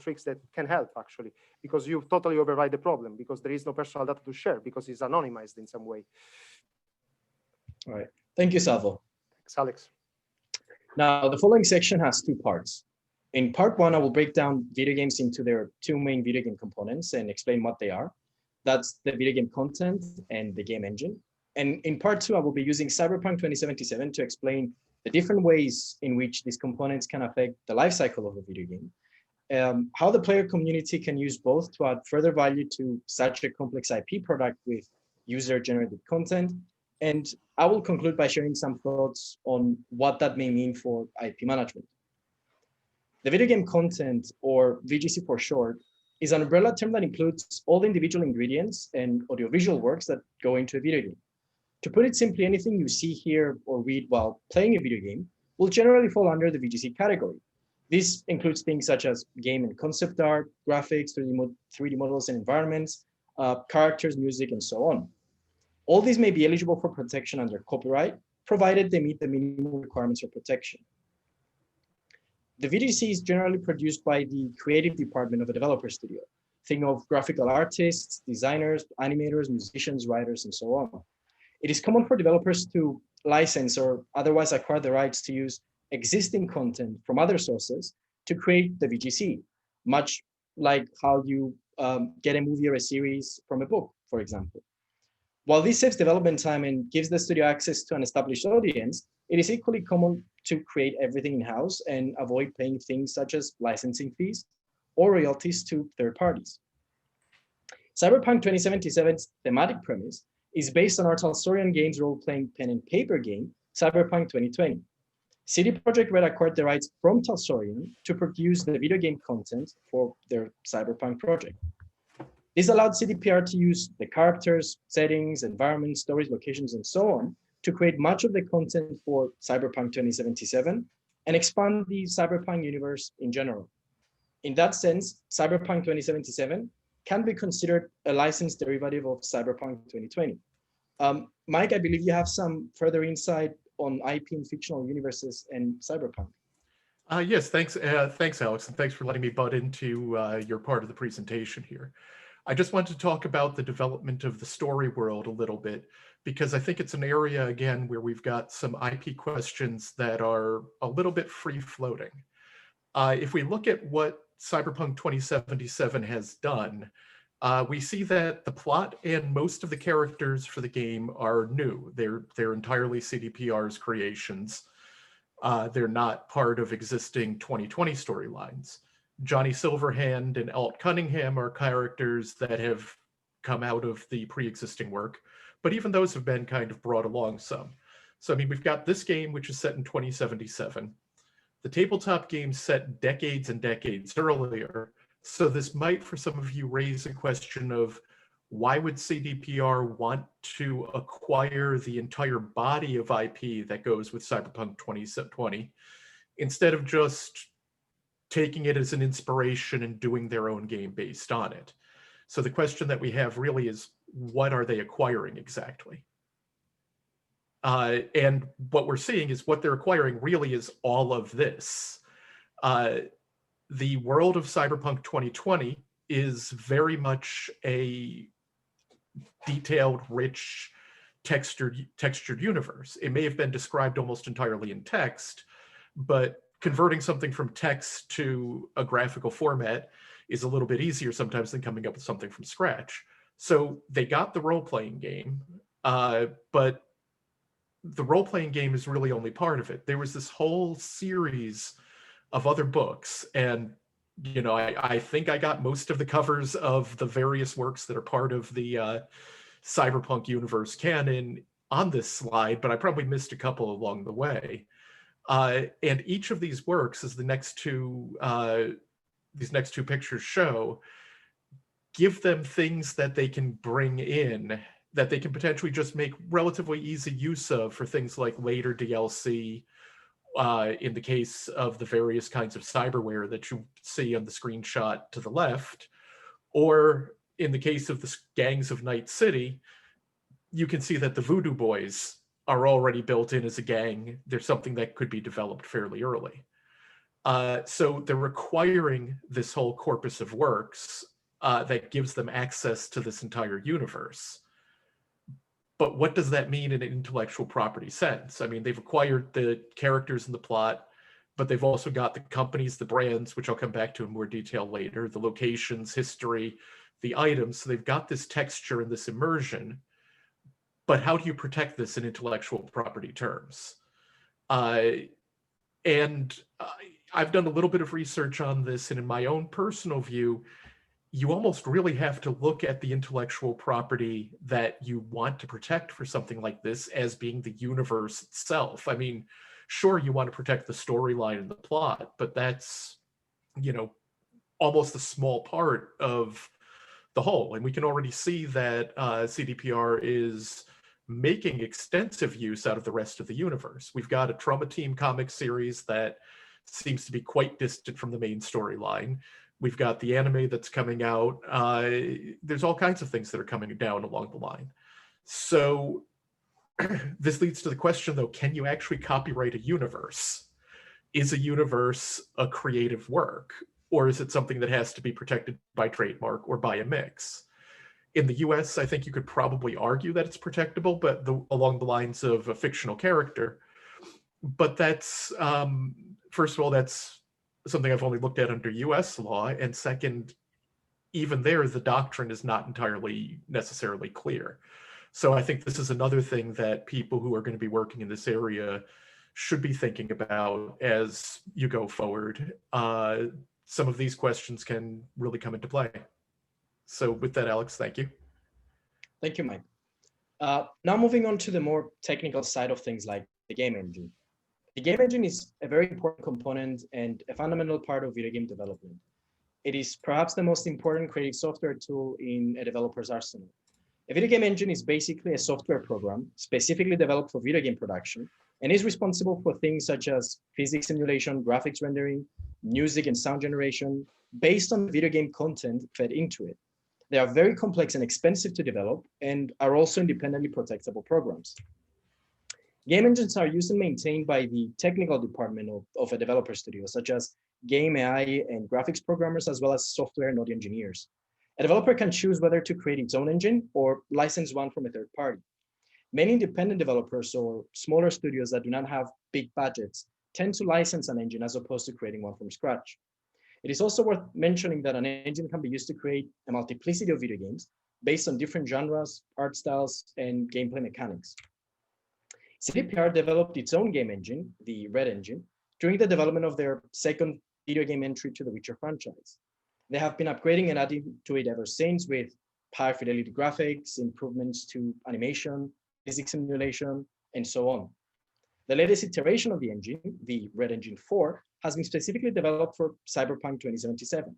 [SPEAKER 7] tricks that can help actually, because you totally override the problem, because there is no personal data to share, because it's anonymized in some way.
[SPEAKER 8] All right. Thank you, Salvo.
[SPEAKER 7] Thanks, Alex.
[SPEAKER 8] Now, the following section has two parts. In part one, I will break down video games into their two main video game components and explain what they are. That's the video game content and the game engine. And in part 2, I will be using Cyberpunk 2077 to explain the different ways in which these components can affect the life cycle of a video game, how the player community can use both to add further value to such a complex IP product with user-generated content. And I will conclude by sharing some thoughts on what that may mean for IP management. The video game content, or VGC for short, is an umbrella term that includes all the individual ingredients and audiovisual works that go into a video game. To put it simply, anything you see, hear, or read while playing a video game will generally fall under the VGC category. This includes things such as game and concept art, graphics, 3D models and environments, characters, music, and so on. All these may be eligible for protection under copyright, provided they meet the minimum requirements for protection. The VGC is generally produced by the creative department of a developer studio. Think of graphical artists, designers, animators, musicians, writers, and so on. It is common for developers to license or otherwise acquire the rights to use existing content from other sources to create the VGC, much like how you get a movie or a series from a book, for example. While this saves development time and gives the studio access to an established audience, it is equally common to create everything in-house and avoid paying things such as licensing fees or royalties to third parties. Cyberpunk 2077's thematic premise is based on our Talsorian Games role-playing pen and paper game, Cyberpunk 2020. CD PROJEKT RED acquired the rights from Talsorian to produce the video game content for their Cyberpunk project. This allowed CDPR to use the characters, settings, environments, stories, locations, and so on to create much of the content for Cyberpunk 2077 and expand the Cyberpunk universe in general. In that sense, Cyberpunk 2077 can be considered a licensed derivative of Cyberpunk 2020. Mike, I believe you have some further insight on IP in fictional universes and Cyberpunk.
[SPEAKER 6] Yes, thanks, Alex, and thanks for letting me butt into your part of the presentation here. I just want to talk about the development of the story world a little bit, because I think it's an area, again, where we've got some IP questions that are a little bit free-floating. If we look at what Cyberpunk 2077 has done, we see that the plot and most of the characters for the game are new. They're entirely CDPR's creations. They're not part of existing 2020 storylines. Johnny Silverhand and Alt Cunningham are characters that have come out of the pre-existing work, but even those have been kind of brought along some. So, I mean, we've got this game, which is set in 2077. The tabletop game set decades and decades earlier. So this might, for some of you, raise a question of why would CDPR want to acquire the entire body of IP that goes with Cyberpunk 2020 instead of just taking it as an inspiration and doing their own game based on it. So the question that we have really is, what are they acquiring exactly? And what we're seeing is what they're acquiring really is all of this. The world of Cyberpunk 2020 is very much a detailed, rich, textured universe. It may have been described almost entirely in text, but converting something from text to a graphical format is a little bit easier sometimes than coming up with something from scratch. So they got the role-playing game, but the role-playing game is really only part of it. There was this whole series of other books, and you know, I think I got most of the covers of the various works that are part of the Cyberpunk universe canon on this slide, but I probably missed a couple along the way. And each of these works, as these next two pictures show, give them things that they can bring in that they can potentially just make relatively easy use of for things like later DLC, in the case of the various kinds of cyberware that you see on the screenshot to the left, or in the case of the gangs of Night City, you can see that the Voodoo Boys are already built in as a gang. There's something that could be developed fairly early. So they're acquiring this whole corpus of works that gives them access to this entire universe. But what does that mean in an intellectual property sense? I mean, they've acquired the characters and the plot, but they've also got the companies, the brands, which I'll come back to in more detail later, the locations, history, the items. So they've got this texture and this immersion, but how do you protect this in intellectual property terms? I've done a little bit of research on this, and in my own personal view, you almost really have to look at the intellectual property that you want to protect for something like this as being the universe itself. I mean, sure, you want to protect the storyline and the plot, but that's, you know, almost a small part of the whole. And we can already see that CDPR is making extensive use out of the rest of the universe. We've got a Trauma Team comic series that seems to be quite distant from the main storyline. We've got the anime that's coming out. There's all kinds of things that are coming down along the line. So this leads to the question, though, can you actually copyright a universe? Is a universe a creative work, or is it something that has to be protected by trademark or by a mix? In the US, I think you could probably argue that it's protectable, but along the lines of a fictional character. But that's, first of all, that's something I've only looked at under US law. And second, even there, the doctrine is not entirely necessarily clear. So I think this is another thing that people who are going to be working in this area should be thinking about as you go forward. Some of these questions can really come into play. So with that, Alex, thank you.
[SPEAKER 8] Thank you, Mike. Now moving on to the more technical side of things like the game engine. The game engine is a very important component and a fundamental part of video game development. It is perhaps the most important creative software tool in a developer's arsenal. A video game engine is basically a software program specifically developed for video game production and is responsible for things such as physics simulation, graphics rendering, music and sound generation, based on video game content fed into it. They are very complex and expensive to develop and are also independently protectable programs. Game engines are used and maintained by the technical department of a developer studio, such as game AI and graphics programmers, as well as software and audio engineers. A developer can choose whether to create its own engine or license one from a third party. Many independent developers or smaller studios that do not have big budgets tend to license an engine as opposed to creating one from scratch. It is also worth mentioning that an engine can be used to create a multiplicity of video games based on different genres, art styles, and gameplay mechanics. CDPR developed its own game engine, the Red engine, during the development of their second video game entry to the Witcher franchise. They have been upgrading and adding to it ever since with high fidelity graphics, improvements to animation, physics simulation, and so on. The latest iteration of the engine, the Red Engine 4, has been specifically developed for Cyberpunk 2077.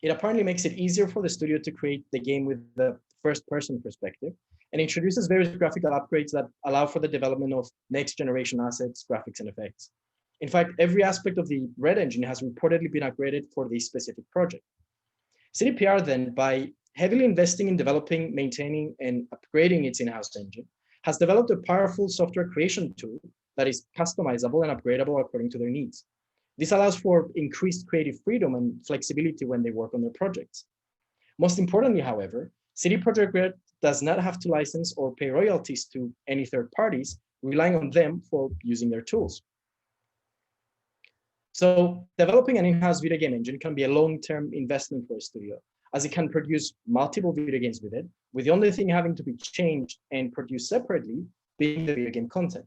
[SPEAKER 8] It apparently makes it easier for the studio to create the game with the first-person perspective and introduces various graphical upgrades that allow for the development of next-generation assets, graphics, and effects. In fact, every aspect of the Red Engine has reportedly been upgraded for this specific project. CDPR then, by heavily investing in developing, maintaining, and upgrading its in-house engine, has developed a powerful software creation tool that is customizable and upgradable according to their needs. This allows for increased creative freedom and flexibility when they work on their projects. Most importantly, however, CD PROJEKT RED does not have to license or pay royalties to any third parties, relying on them for using their tools. So developing an in-house video game engine can be a long-term investment for a studio, as it can produce multiple video games with it, with the only thing having to be changed and produced separately being the video game content.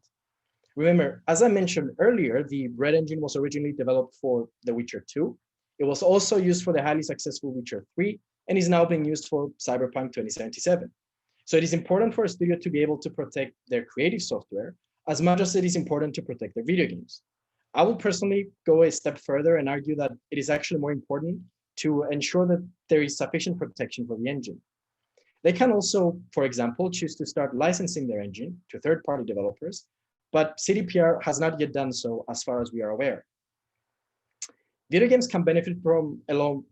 [SPEAKER 8] Remember, as I mentioned earlier, the Red Engine was originally developed for The Witcher 2. It was also used for the highly successful Witcher 3 and is now being used for Cyberpunk 2077. So it is important for a studio to be able to protect their creative software as much as it is important to protect their video games. I will personally go a step further and argue that it is actually more important to ensure that there is sufficient protection for the engine. They can also, for example, choose to start licensing their engine to third-party developers, but CDPR has not yet done so as far as we are aware. Video games can benefit from a long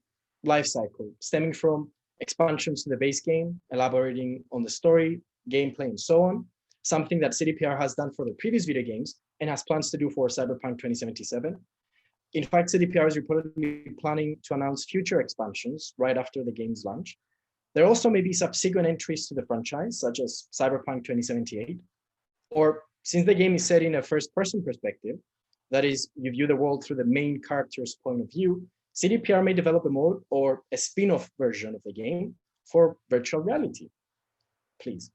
[SPEAKER 8] life cycle, stemming from expansions to the base game, elaborating on the story, gameplay, and so on, something that CDPR has done for the previous video games and has plans to do for Cyberpunk 2077. In fact, CDPR is reportedly planning to announce future expansions right after the game's launch. There also may be subsequent entries to the franchise, such as Cyberpunk 2078, or since the game is set in a first-person perspective, that is, you view the world through the main character's point of view, CDPR may develop a mode or a spin-off version of the game for virtual reality, please.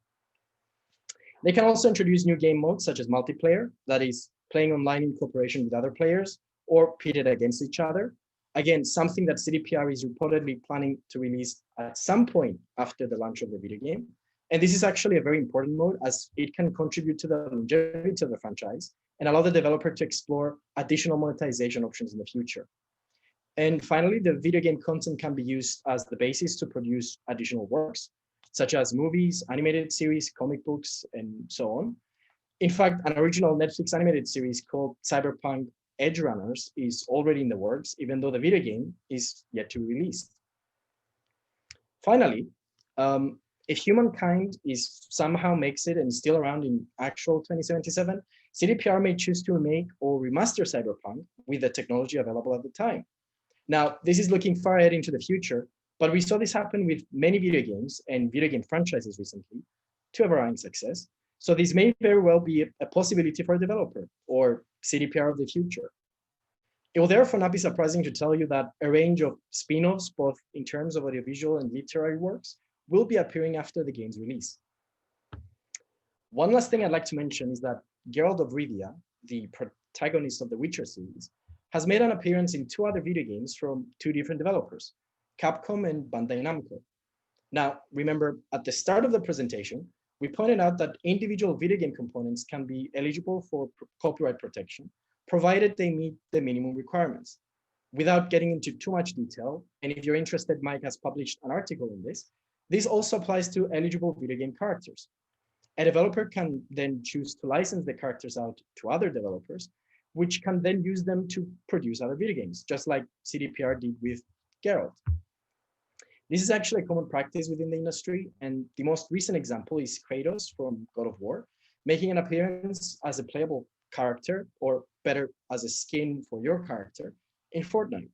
[SPEAKER 8] They can also introduce new game modes such as multiplayer, that is playing online in cooperation with other players or pitted against each other. Again, something that CDPR is reportedly planning to release at some point after the launch of the video game. And this is actually a very important mode as it can contribute to the longevity of the franchise and allow the developer to explore additional monetization options in the future. And finally, the video game content can be used as the basis to produce additional works, such as movies, animated series, comic books, and so on. In fact, an original Netflix animated series called Cyberpunk Edge Runners is already in the works, even though the video game is yet to be released. Finally, if humankind somehow makes it and still around in actual 2077, CDPR may choose to remake or remaster Cyberpunk with the technology available at the time. Now, this is looking far ahead into the future, but we saw this happen with many video games and video game franchises recently to a varying success. So this may very well be a possibility for a developer or CDPR of the future. It will therefore not be surprising to tell you that a range of spin-offs, both in terms of audiovisual and literary works, will be appearing after the game's release. One last thing I'd like to mention is that Geralt of Rivia, the protagonist of the Witcher series, has made an appearance in 2 other video games from 2 different developers, Capcom and Bandai Namco. Now, remember, at the start of the presentation, we pointed out that individual video game components can be eligible for copyright protection, provided they meet the minimum requirements. Without getting into too much detail, and if you're interested, Mike has published an article on this, this also applies to eligible video game characters. A developer can then choose to license the characters out to other developers, which can then use them to produce other video games, just like CDPR did with Geralt. This is actually a common practice within the industry, and the most recent example is Kratos from God of War, making an appearance as a playable character, or better, as a skin for your character in Fortnite.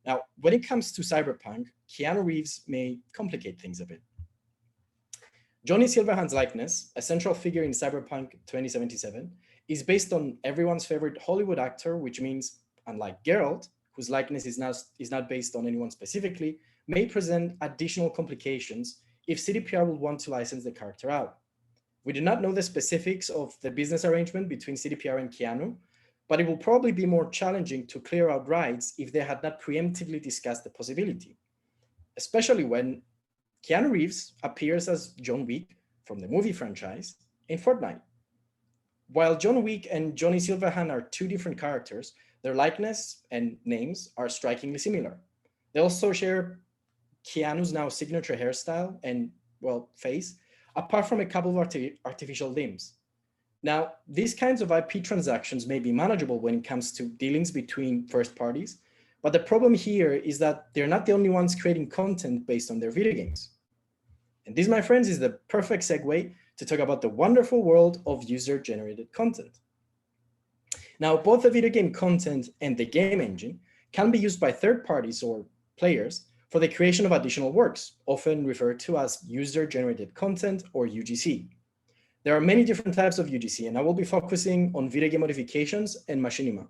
[SPEAKER 8] Now, when it comes to Cyberpunk, Keanu Reeves may complicate things a bit. Johnny Silverhand's likeness, a central figure in Cyberpunk 2077, is based on everyone's favorite Hollywood actor, which means, unlike Geralt, whose likeness is not based on anyone specifically, may present additional complications if CDPR will want to license the character out. We do not know the specifics of the business arrangement between CDPR and Keanu, but it will probably be more challenging to clear out rights if they had not preemptively discussed the possibility, especially when Keanu Reeves appears as John Wick from the movie franchise in Fortnite. While John Wick and Johnny Silverhand are 2 different characters, their likeness and names are strikingly similar. They also share Keanu's now signature hairstyle and, well, face, apart from a couple of artificial limbs. Now, these kinds of IP transactions may be manageable when it comes to dealings between first parties, but the problem here is that they're not the only ones creating content based on their video games. And this, my friends, is the perfect segue to talk about the wonderful world of user-generated content. Now, both the video game content and the game engine can be used by third parties or players for the creation of additional works, often referred to as user-generated content or UGC. There are many different types of UGC, and I will be focusing on video game modifications and machinima.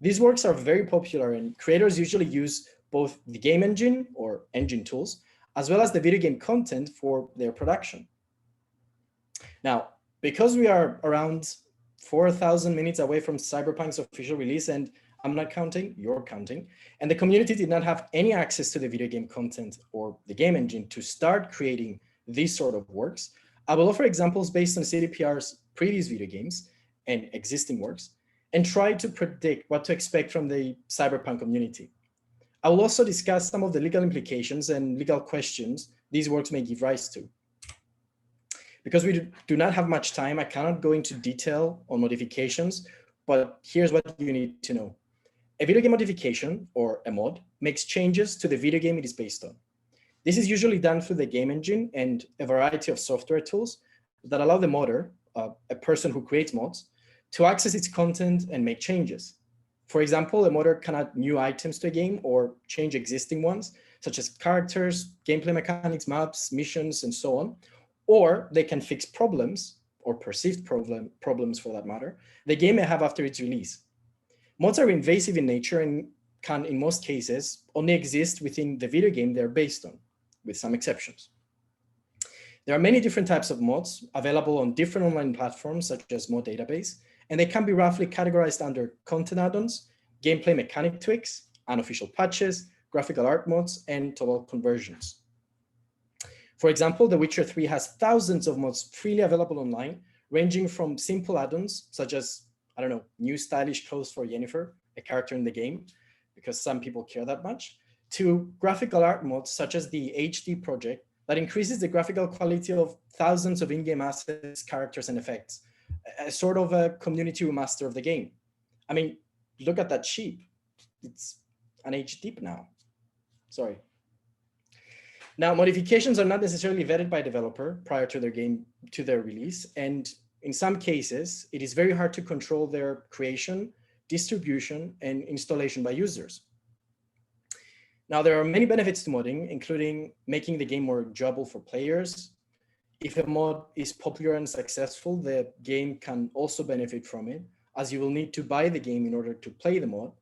[SPEAKER 8] These works are very popular, and creators usually use both the game engine or engine tools, as well as the video game content for their production. Now, because we are around 4,000 minutes away from Cyberpunk's official release, and I'm not counting, you're counting, and the community did not have any access to the video game content or the game engine to start creating these sort of works, I will offer examples based on CDPR's previous video games and existing works, and try to predict what to expect from the Cyberpunk community. I will also discuss some of the legal implications and legal questions these works may give rise to. Because we do not have much time, I cannot go into detail on modifications, but here's what you need to know. A video game modification, or a mod, makes changes to the video game it is based on. This is usually done through the game engine and a variety of software tools that allow the modder, a person who creates mods, to access its content and make changes. For example, a modder can add new items to a game or change existing ones, such as characters, gameplay mechanics, maps, missions, and so on. Or they can fix problems, or perceived problems for that matter, the game may have after its release. Mods are invasive in nature and can, in most cases, only exist within the video game they're based on, with some exceptions. There are many different types of mods available on different online platforms, such as Mod Database, and they can be roughly categorized under content add-ons, gameplay mechanic tweaks, unofficial patches, graphical art mods, and total conversions. For example, The Witcher 3 has thousands of mods freely available online, ranging from simple add-ons, such as, I don't know, new stylish clothes for Yennefer, a character in the game, because some people care that much, to graphical art mods, such as the CD project, that increases the graphical quality of thousands of in-game assets, characters, and effects, a sort of a community remaster of the game. I mean, look at that sheep. It's an age deep now. Sorry. Now, modifications are not necessarily vetted by developer prior to their release, and in some cases, it is very hard to control their creation, distribution, and installation by users. Now, there are many benefits to modding, including making the game more enjoyable for players. If a mod is popular and successful, the game can also benefit from it, as you will need to buy the game in order to play the mod.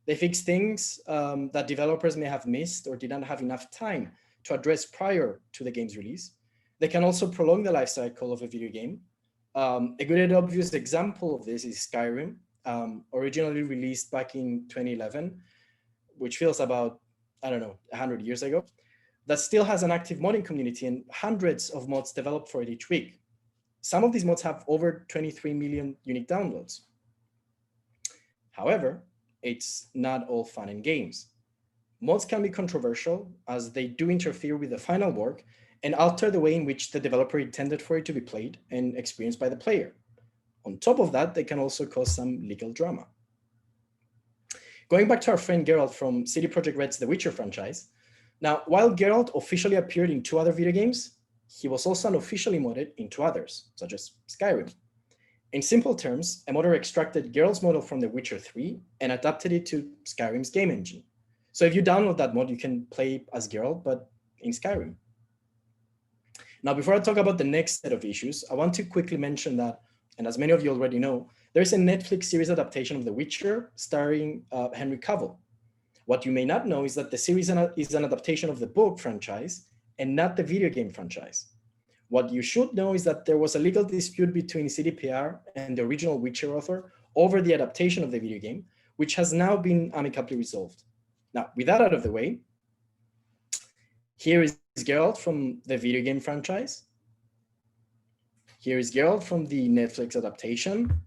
[SPEAKER 8] They fix things that developers may have missed or didn't have enough time to address prior to the game's release. They can also prolong the life cycle of a video game. A good and obvious example of this is Skyrim, originally released back in 2011, which feels about, I don't know, 100 years ago, that still has an active modding community and hundreds of mods developed for it each week. Some of these mods have over 23 million unique downloads. However, it's not all fun and games. Mods can be controversial as they do interfere with the final work and alter the way in which the developer intended for it to be played and experienced by the player. On top of that, they can also cause some legal drama. Going back to our friend Geralt from CD PROJEKT RED's The Witcher franchise. Now, while Geralt officially appeared in 2 other video games, he was also unofficially modded in 2 others, such as Skyrim. In simple terms, a modder extracted Geralt's model from The Witcher 3 and adapted it to Skyrim's game engine. So if you download that mod, you can play as Geralt, but in Skyrim. Now, before I talk about the next set of issues, I want to quickly mention that, and as many of you already know, there's a Netflix series adaptation of The Witcher starring Henry Cavill. What you may not know is that the series is an adaptation of the book franchise and not the video game franchise. What you should know is that there was a legal dispute between CDPR and the original Witcher author over the adaptation of the video game, which has now been amicably resolved. Now, with that out of the way, here is Geralt from the video game franchise. Here is Geralt from the Netflix adaptation.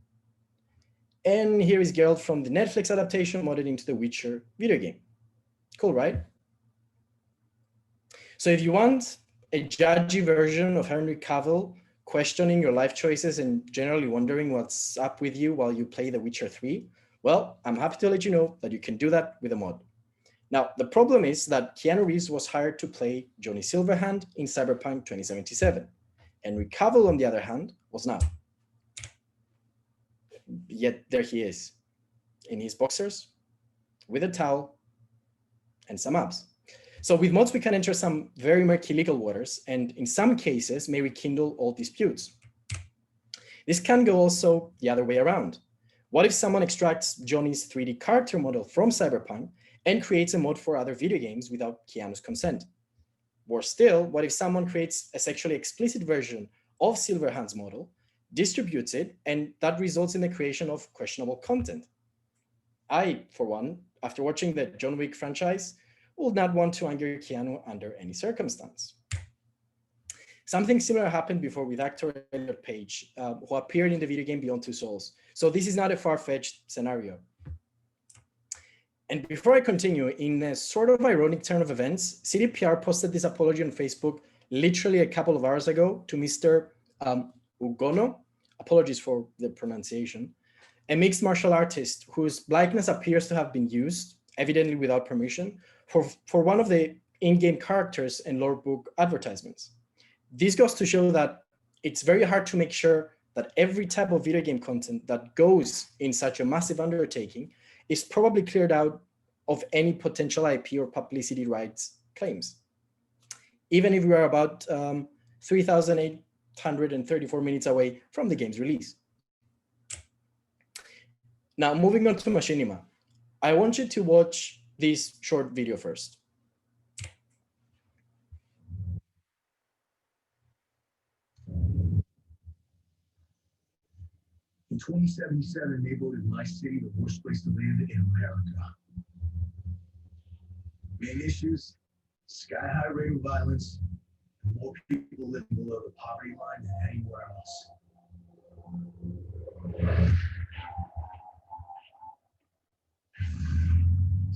[SPEAKER 8] And here is Geralt from the Netflix adaptation modded into the Witcher video game. Cool, right? So if you want a judgy version of Henry Cavill questioning your life choices and generally wondering what's up with you while you play The Witcher 3, well, I'm happy to let you know that you can do that with a mod. Now, the problem is that Keanu Reeves was hired to play Johnny Silverhand in Cyberpunk 2077. Henry Cavill, on the other hand, was not. Yet there he is, in his boxers, with a towel and some abs. So with mods, we can enter some very murky legal waters, and in some cases may rekindle old disputes. This can go also the other way around. What if someone extracts Johnny's 3D character model from Cyberpunk and creates a mod for other video games without Keanu's consent? Or still, what if someone creates a sexually explicit version of Silverhand's model, distributes it, and that results in the creation of questionable content? I, for one, after watching the John Wick franchise, would not want to anger Keanu under any circumstance. Something similar happened before with actor Elliot Page, who appeared in the video game Beyond Two Souls. So this is not a far-fetched scenario. And before I continue, in a sort of ironic turn of events, CDPR posted this apology on Facebook literally a couple of hours ago to Mr. Ugono, apologies for the pronunciation, a mixed martial artist whose likeness appears to have been used, evidently without permission, for one of the in-game characters and lore book advertisements. This goes to show that it's very hard to make sure that every type of video game content that goes in such a massive undertaking is probably cleared out of any potential IP or publicity rights claims, even if we are about 3,834 minutes away from the game's release. Now, moving on to Machinima. I want you to watch this short video first.
[SPEAKER 9] In 2077, they voted my city the worst place to live in America. Main issues, sky-high rate of violence, and more people living below the poverty line than anywhere else.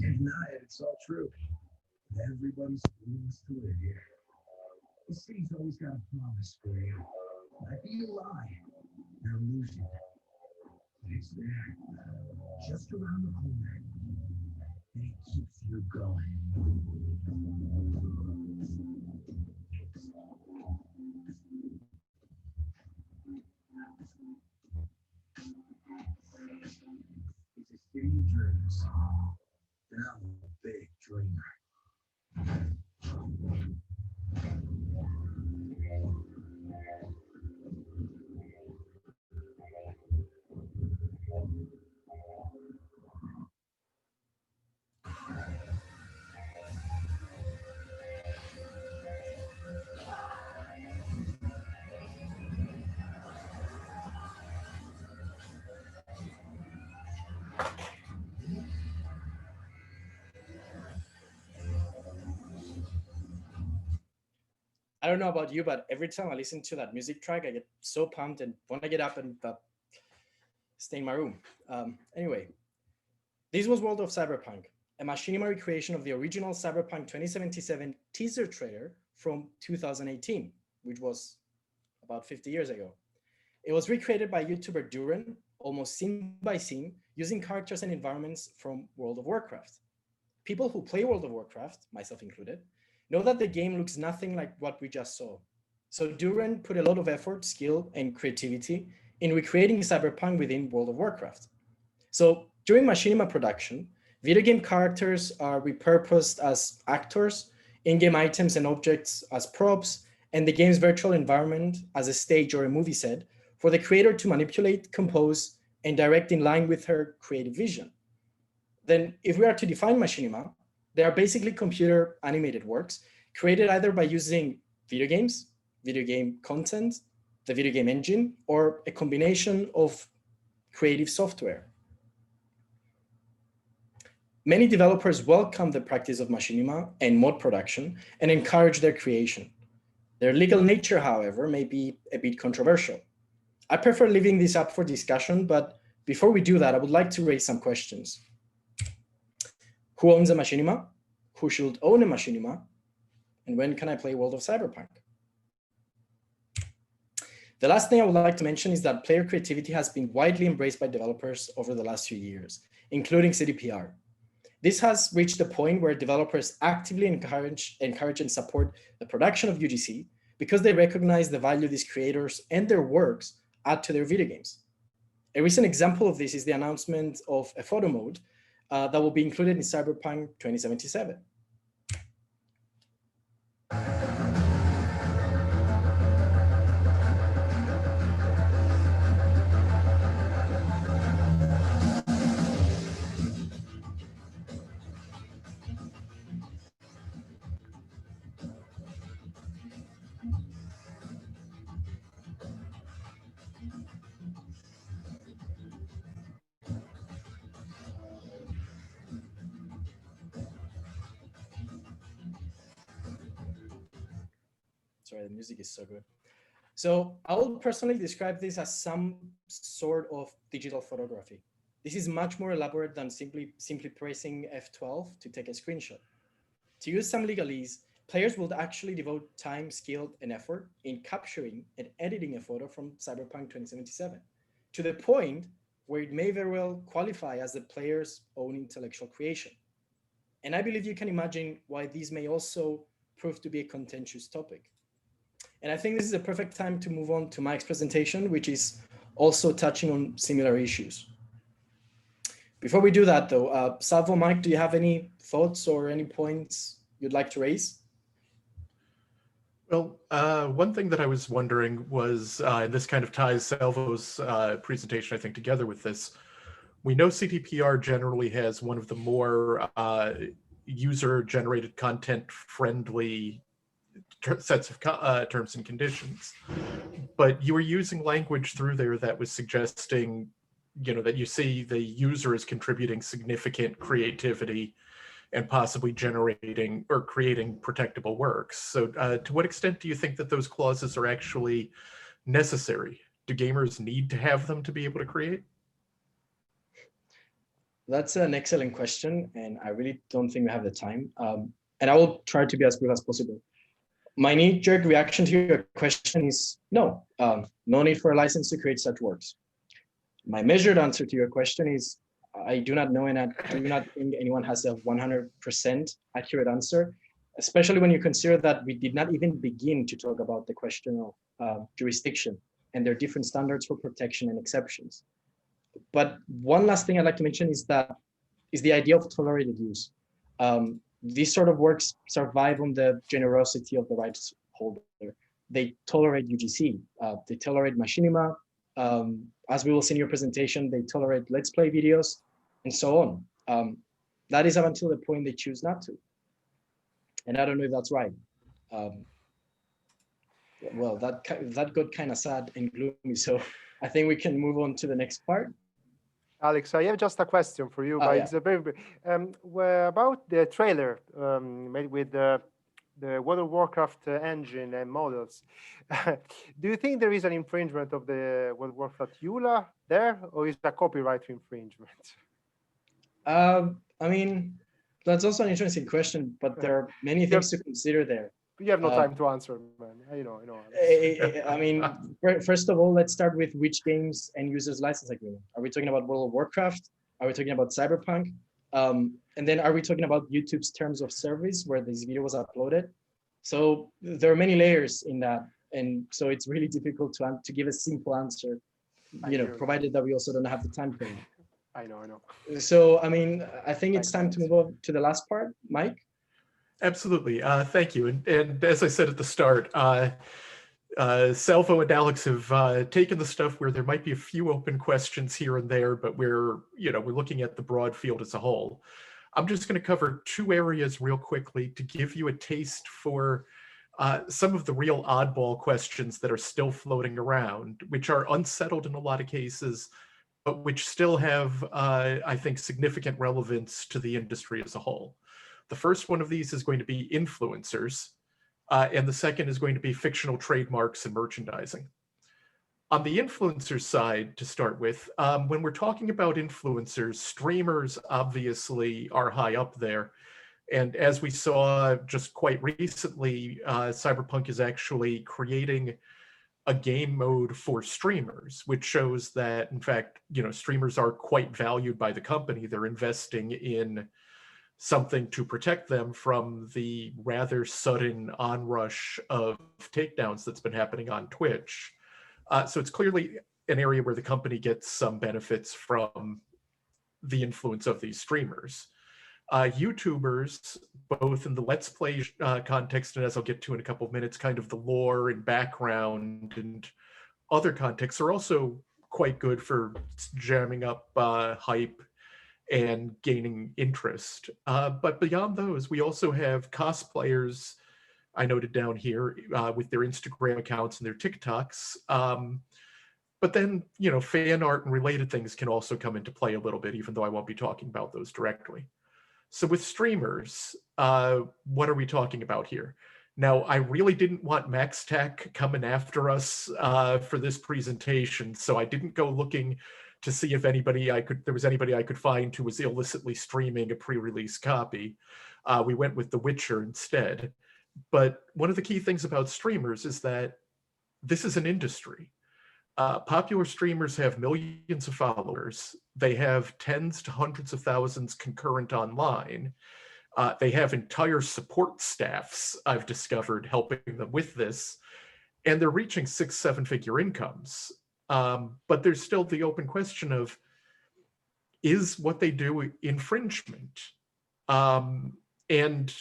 [SPEAKER 9] Can't deny it, it's all true. Everybody's wants to live here. The city's always got a promise for you. Might be a lie, an illusion. But it's there, just around the corner. And it keeps you going. It's a city of dreams. And I'm a big dreamer.
[SPEAKER 8] I don't know about you, but every time I listen to that music track, I get so pumped and want to get up and stay in my room. Anyway, this was World of Cyberpunk, a machinima recreation of the original Cyberpunk 2077 teaser trailer from 2018, which was about 50 years ago. It was recreated by YouTuber Duran, almost scene by scene, using characters and environments from World of Warcraft. People who play World of Warcraft, myself included, know that the game looks nothing like what we just saw. So Duran put a lot of effort, skill, and creativity in recreating Cyberpunk within World of Warcraft. So during machinima production, video game characters are repurposed as actors, in-game items and objects as props, and the game's virtual environment as a stage or a movie set for the creator to manipulate, compose, and direct in line with her creative vision. Then if we are to define machinima, they are basically computer animated works created either by using video games, video game content, the video game engine, or a combination of creative software. Many developers welcome the practice of machinima and mod production and encourage their creation. Their legal nature, however, may be a bit controversial. I prefer leaving this up for discussion, but before we do that, I would like to raise some questions. Who owns a machinima? Who should own a machinima? And when can I play World of Cyberpunk? The last thing I would like to mention is that player creativity has been widely embraced by developers over the last few years, including CD PR. This has reached a point where developers actively encourage and support the production of UGC because they recognize the value these creators and their works add to their video games. A recent example of this is the announcement of a photo mode that will be included in Cyberpunk 2077. Sorry, the music is so good. So I will personally describe this as some sort of digital photography. This is much more elaborate than simply pressing F12 to take a screenshot. To use some legalese, players will actually devote time, skill, and effort in capturing and editing a photo from Cyberpunk 2077 to the point where it may very well qualify as the player's own intellectual creation. And I believe you can imagine why this may also prove to be a contentious topic. And I think this is a perfect time to move on to Mike's presentation, which is also touching on similar issues. Before we do that though, Salvo, Mike, do you have any thoughts or any points you'd like to raise?
[SPEAKER 6] Well, one thing that I was wondering was, and this kind of ties Salvo's presentation, I think, together with this, We know CDPR generally has one of the more user-generated content-friendly sets of terms and conditions, but you were using language through there that was suggesting, that you see the user is contributing significant creativity and possibly generating or creating protectable works. So to what extent do you think that those clauses are actually necessary? Do gamers need to have them to be able to create?
[SPEAKER 8] That's an excellent question, and I really don't think we have the time. And I will try to be as brief as possible. My knee-jerk reaction to your question is no, no need for a license to create such works. My measured answer to your question is I do not know, and I do not think anyone has a 100% accurate answer, especially when you consider that we did not even begin to talk about the question of jurisdiction and their different standards for protection and exceptions. But one last thing I'd like to mention is the idea of tolerated use. These sort of works survive on the generosity of the rights holder. They tolerate UGC, they tolerate machinima. As we will see in your presentation, they tolerate Let's Play videos and so on. That is up until the point they choose not to. And I don't know if that's right. Well, that got kind of sad and gloomy. So I think we can move on to the next part.
[SPEAKER 7] Alex, I have just a question for you, but it's a very about the trailer made with the World of Warcraft engine and models. Do you think there is an infringement of the World of Warcraft EULA there, or is it a copyright infringement?
[SPEAKER 8] I mean, that's also an interesting question, but there are many things to consider there.
[SPEAKER 7] You have no time to answer, man. I know.
[SPEAKER 8] I mean, first of all, let's start with which games and users license agreement. Are we talking about World of Warcraft? Are we talking about Cyberpunk? And then are we talking about YouTube's terms of service where this video was uploaded? So there are many layers in that. And so it's really difficult to give a simple answer, provided that we also don't have the time frame.
[SPEAKER 7] I know.
[SPEAKER 8] So, I mean, I think it's time to move on to the last part. Mike?
[SPEAKER 6] Absolutely. Thank you. And as I said at the start, Salvo and Alex have taken the stuff where there might be a few open questions here and there, but we're looking at the broad field as a whole. I'm just going to cover two areas real quickly to give you a taste for some of the real oddball questions that are still floating around, which are unsettled in a lot of cases, but which still have, I think, significant relevance to the industry as a whole. The first one of these is going to be influencers, and the second is going to be fictional trademarks and merchandising. On the influencer side, to start with, when we're talking about influencers, streamers obviously are high up there. And as we saw just quite recently, Cyberpunk is actually creating a game mode for streamers, which shows that, in fact, streamers are quite valued by the company. They're investing in something to protect them from the rather sudden onrush of takedowns that's been happening on Twitch. So it's clearly an area where the company gets some benefits from the influence of these streamers. YouTubers, both in the Let's Play context, and as I'll get to in a couple of minutes, kind of the lore and background and other contexts, are also quite good for jamming up hype and gaining interest. But beyond those, we also have cosplayers, I noted down here, with their Instagram accounts and their TikToks. But then, fan art and related things can also come into play a little bit, even though I won't be talking about those directly. So with streamers, what are we talking about here? Now, I really didn't want Max Tech coming after us for this presentation, so I didn't go looking to see if there was anybody I could find who was illicitly streaming a pre-release copy. We went with The Witcher instead. But one of the key things about streamers is that this is an industry. Popular streamers have millions of followers. They have tens to hundreds of thousands concurrent online. They have entire support staffs, I've discovered, helping them with this. And they're reaching 6-7 figure incomes. But there's still the open question of, is what they do infringement? And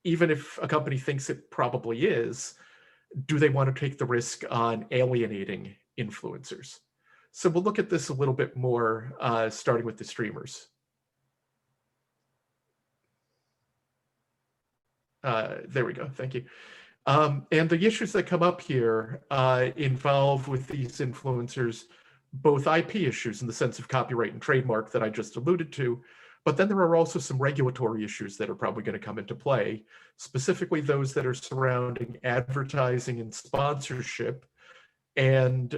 [SPEAKER 6] even if a company thinks it probably is, do they want to take the risk on alienating influencers? So we'll look at this a little bit more, starting with the streamers. There we go, thank you. And the issues that come up here involve with these influencers, both IP issues in the sense of copyright and trademark that I just alluded to, but then there are also some regulatory issues that are probably going to come into play, specifically those that are surrounding advertising and sponsorship, and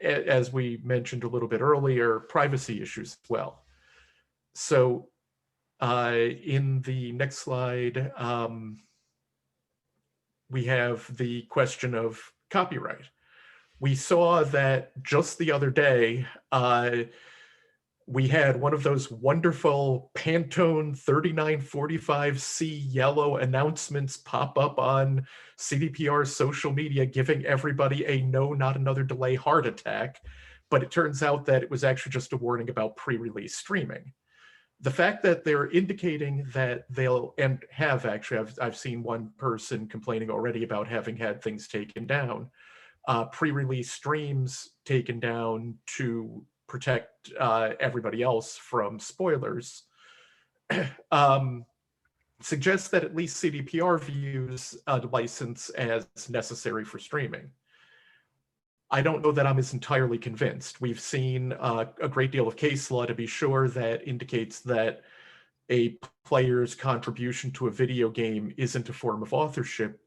[SPEAKER 6] as we mentioned a little bit earlier, privacy issues as well. So in the next slide, we have the question of copyright. We saw that just the other day, we had one of those wonderful Pantone 3945C yellow announcements pop up on CDPR's social media, giving everybody a no, not another delay heart attack. But it turns out that it was actually just a warning about pre-release streaming. The fact that they're indicating that they'll, and have actually, I've seen one person complaining already about having had things taken down, pre-release streams taken down to protect everybody else from spoilers, suggests that at least CDPR views a license as necessary for streaming. I don't know that I'm as entirely convinced. We've seen a great deal of case law, to be sure, that indicates that a player's contribution to a video game isn't a form of authorship,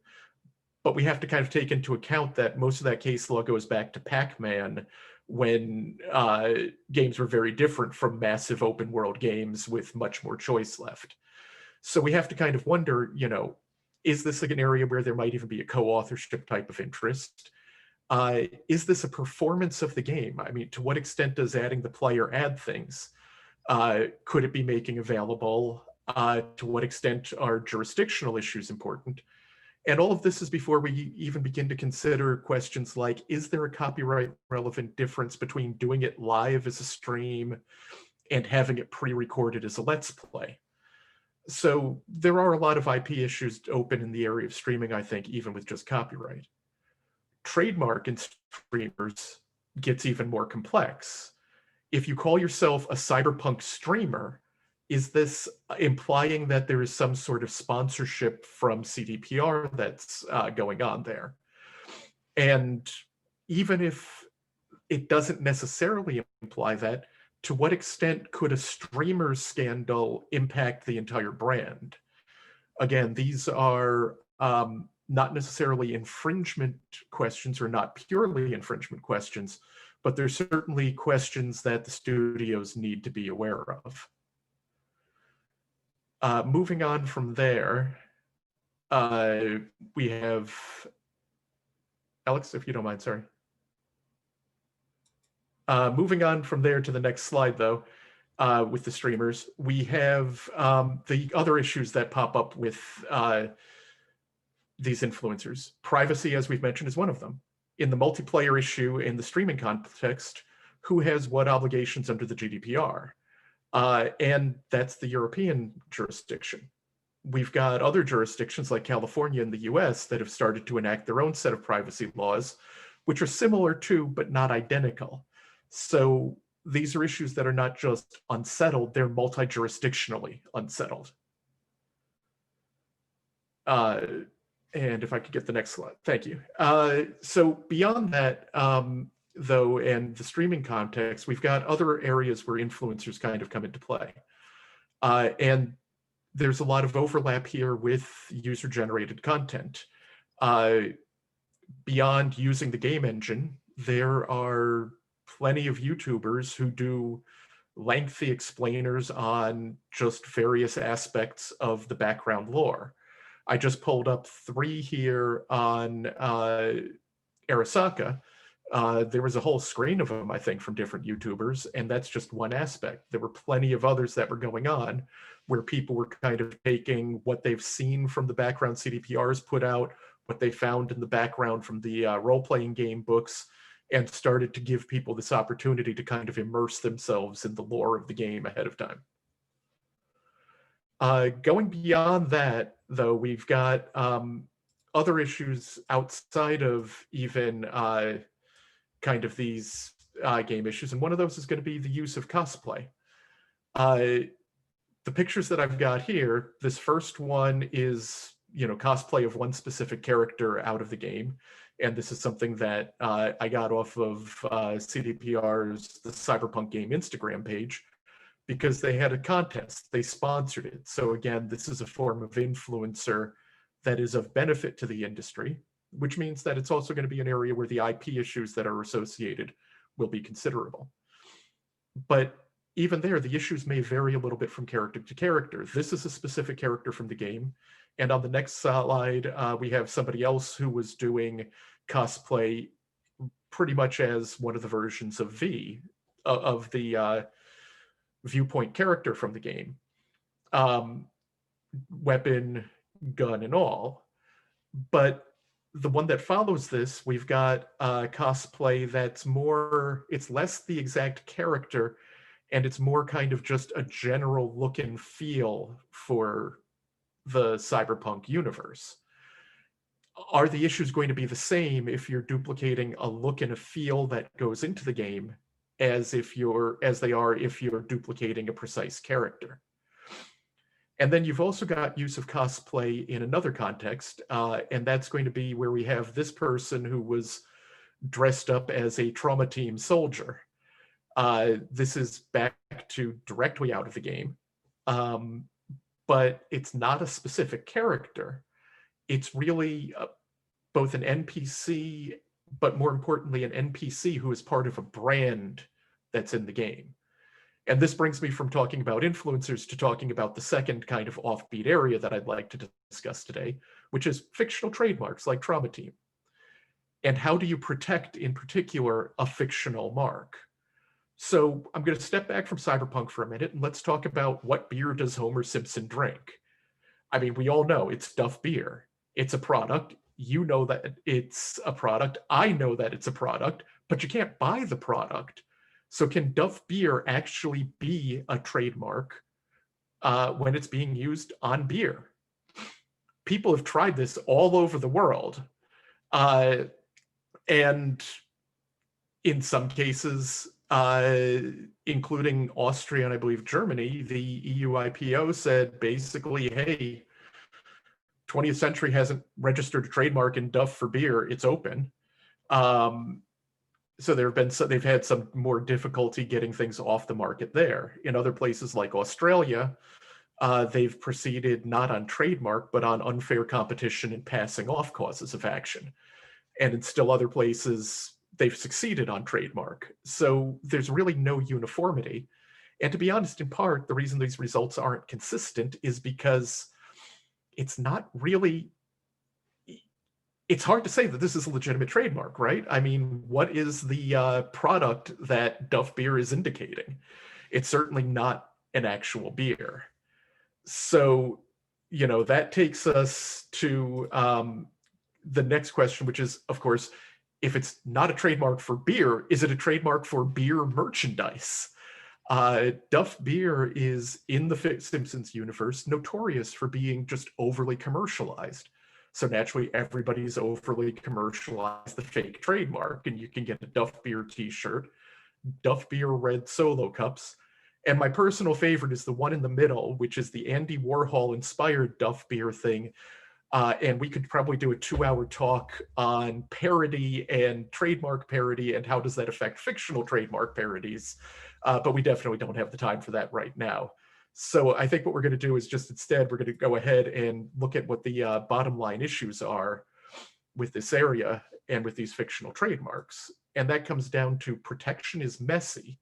[SPEAKER 6] but we have to kind of take into account that most of that case law goes back to Pac-Man, when games were very different from massive open world games with much more choice left. So we have to kind of wonder, you know, is this like an area where there might even be a co-authorship type of interest? Is this a performance of the game? I mean, to what extent does adding the player add things? Could it be making available? To what extent are jurisdictional issues important? And all of this is before we even begin to consider questions like, is there a copyright relevant difference between doing it live as a stream and having it pre-recorded as a Let's Play? So there are a lot of IP issues open in the area of streaming, I think, even with just copyright. Trademark in streamers gets even more complex. If you call yourself a Cyberpunk streamer, is this implying that there is some sort of sponsorship from CDPR that's going on there? And even if it doesn't necessarily imply that, to what extent could a streamer scandal impact the entire brand? Again, these are not necessarily infringement questions, or not purely infringement questions, but they're certainly questions that the studios need to be aware of. Moving on from there, we have, Alex, if you don't mind, sorry. Moving on from there to the next slide, though, with the streamers, we have the other issues that pop up with these influencers. Privacy, as we've mentioned, is one of them. In the multiplayer issue, in the streaming context, who has what obligations under the GDPR? And that's the European jurisdiction. We've got other jurisdictions like California and the US that have started to enact their own set of privacy laws, which are similar to, but not identical. So these are issues that are not just unsettled, they're multi-jurisdictionally unsettled. And if I could get the next slide, thank you. So beyond that, though, and the streaming context, we've got other areas where influencers kind of come into play. And there's a lot of overlap here with user-generated content. Beyond using the game engine, there are plenty of YouTubers who do lengthy explainers on just various aspects of the background lore. I just pulled up 3 here on Arasaka. There was a whole screen of them, I think, from different YouTubers, and that's just one aspect. There were plenty of others that were going on where people were kind of taking what they've seen from the background CDPRs put out, what they found in the background from the role-playing game books, and started to give people this opportunity to kind of immerse themselves in the lore of the game ahead of time. Going beyond that, though, we've got other issues outside of even kind of these game issues, and one of those is going to be the use of cosplay. The pictures that I've got here, this first one is, cosplay of one specific character out of the game. And this is something that I got off of CD PR's the Cyberpunk game Instagram page, because they had a contest, they sponsored it. So again, this is a form of influencer that is of benefit to the industry, which means that it's also going to be an area where the IP issues that are associated will be considerable. But even there, the issues may vary a little bit from character to character. This is a specific character from the game. And on the next slide, we have somebody else who was doing cosplay pretty much as one of the versions of of the viewpoint character from the game. Weapon, gun, and all. But the one that follows this, we've got cosplay that's more, it's less the exact character, and it's more kind of just a general look and feel for the cyberpunk universe. Are the issues going to be the same if you're duplicating a look and a feel that goes into the game as they are if you're duplicating a precise character? And then you've also got use of cosplay in another context, and that's going to be where we have this person who was dressed up as a trauma team soldier. This is back to directly out of the game, but it's not a specific character. It's really both an NPC, but more importantly, an NPC who is part of a brand that's in the game. And this brings me from talking about influencers to talking about the second kind of offbeat area that I'd like to discuss today, which is fictional trademarks like Trauma Team. And how do you protect, in particular, a fictional mark? So I'm going to step back from Cyberpunk for a minute and let's talk about what beer does Homer Simpson drink? I mean, we all know it's Duff beer. It's a product. You know that it's a product. I know that it's a product, but you can't buy the product. So can Duff beer actually be a trademark when it's being used on beer? People have tried this all over the world. And in some cases, including Austria and I believe Germany, the EU IPO said basically, hey, 20th Century hasn't registered a trademark in Duff for beer, it's open. So they've had some more difficulty getting things off the market there. In other places like Australia, they've proceeded not on trademark, but on unfair competition and passing off causes of action. And in still other places, they've succeeded on trademark. So there's really no uniformity. And to be honest, in part, the reason these results aren't consistent is because it's not really, it's hard to say that this is a legitimate trademark, right? I mean, what is the product that Duff beer is indicating? It's certainly not an actual beer. So, that takes us to the next question, which is, of course, if it's not a trademark for beer, is it a trademark for beer merchandise? Duff beer is, in the Simpsons universe, notorious for being just overly commercialized. So naturally, everybody's overly commercialized the fake trademark, and you can get a Duff beer t-shirt, Duff beer red solo cups, and my personal favorite is the one in the middle, which is the Andy Warhol-inspired Duff beer thing. And we could probably do a 2-hour talk on parody and trademark parody and how does that affect fictional trademark parodies. But we definitely don't have the time for that right now. So I think what we're going to do is just instead, we're going to go ahead and look at what the bottom line issues are with this area and with these fictional trademarks. And that comes down to protection is messy.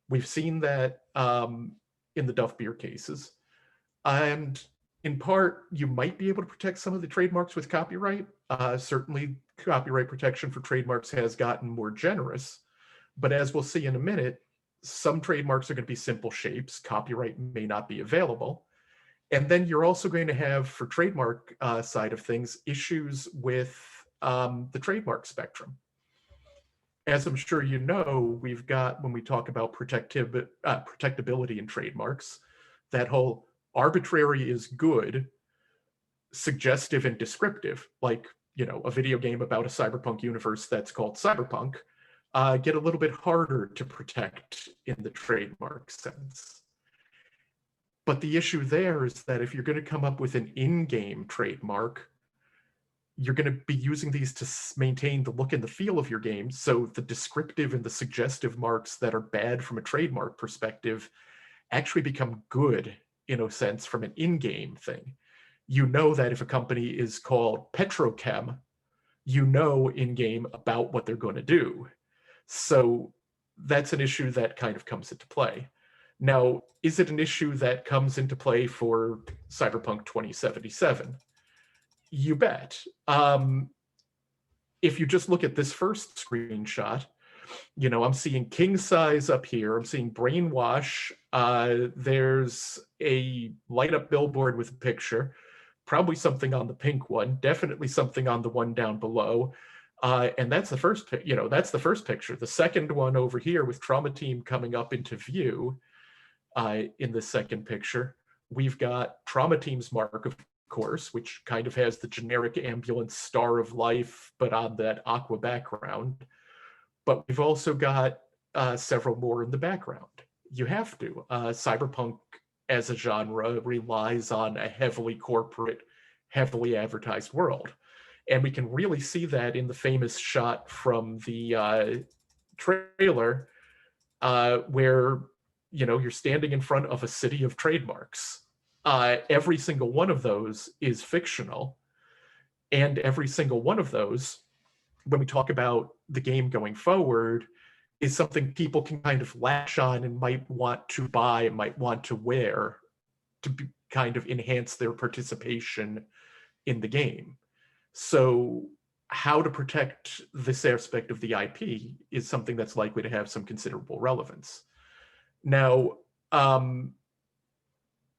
[SPEAKER 6] We've seen that in the Duff beer cases. And in part, you might be able to protect some of the trademarks with copyright. Certainly, copyright protection for trademarks has gotten more generous. But as we'll see in a minute, some trademarks are going to be simple shapes. Copyright may not be available. And then you're also going to have, for trademark side of things, issues with the trademark spectrum. As I'm sure you know, we've got, when we talk about protectability in trademarks, that whole arbitrary is good, suggestive and descriptive, like, a video game about a cyberpunk universe that's called Cyberpunk. get a little bit harder to protect in the trademark sense. But the issue there is that if you're going to come up with an in-game trademark, you're going to be using these to maintain the look and the feel of your game. So the descriptive and the suggestive marks that are bad from a trademark perspective actually become good in a sense from an in-game thing. You know that if a company is called Petrochem, you know in-game about what they're going to do. So that's an issue that kind of comes into play. Now, is it an issue that comes into play for Cyberpunk 2077? You bet. If you just look at this first screenshot, you know, I'm seeing king size up here. I'm seeing brainwash. There's a light up billboard with a picture, probably something on the pink one, definitely something on the one down below. And that's the first, that's the first picture. The second one over here with Trauma Team coming up into view in the second picture, we've got Trauma Team's mark, of course, which kind of has the generic ambulance star of life, but on that aqua background. But we've also got several more in the background. You have to. Cyberpunk as a genre relies on a heavily corporate, heavily advertised world. And we can really see that in the famous shot from the trailer where, you know, you're standing in front of a city of trademarks. Every single one of those is fictional. And every single one of those, when we talk about the game going forward, is something people can kind of latch on and might want to buy, might want to wear to kind of enhance their participation in the game. So how to protect this aspect of the IP is something that's likely to have some considerable relevance. Now,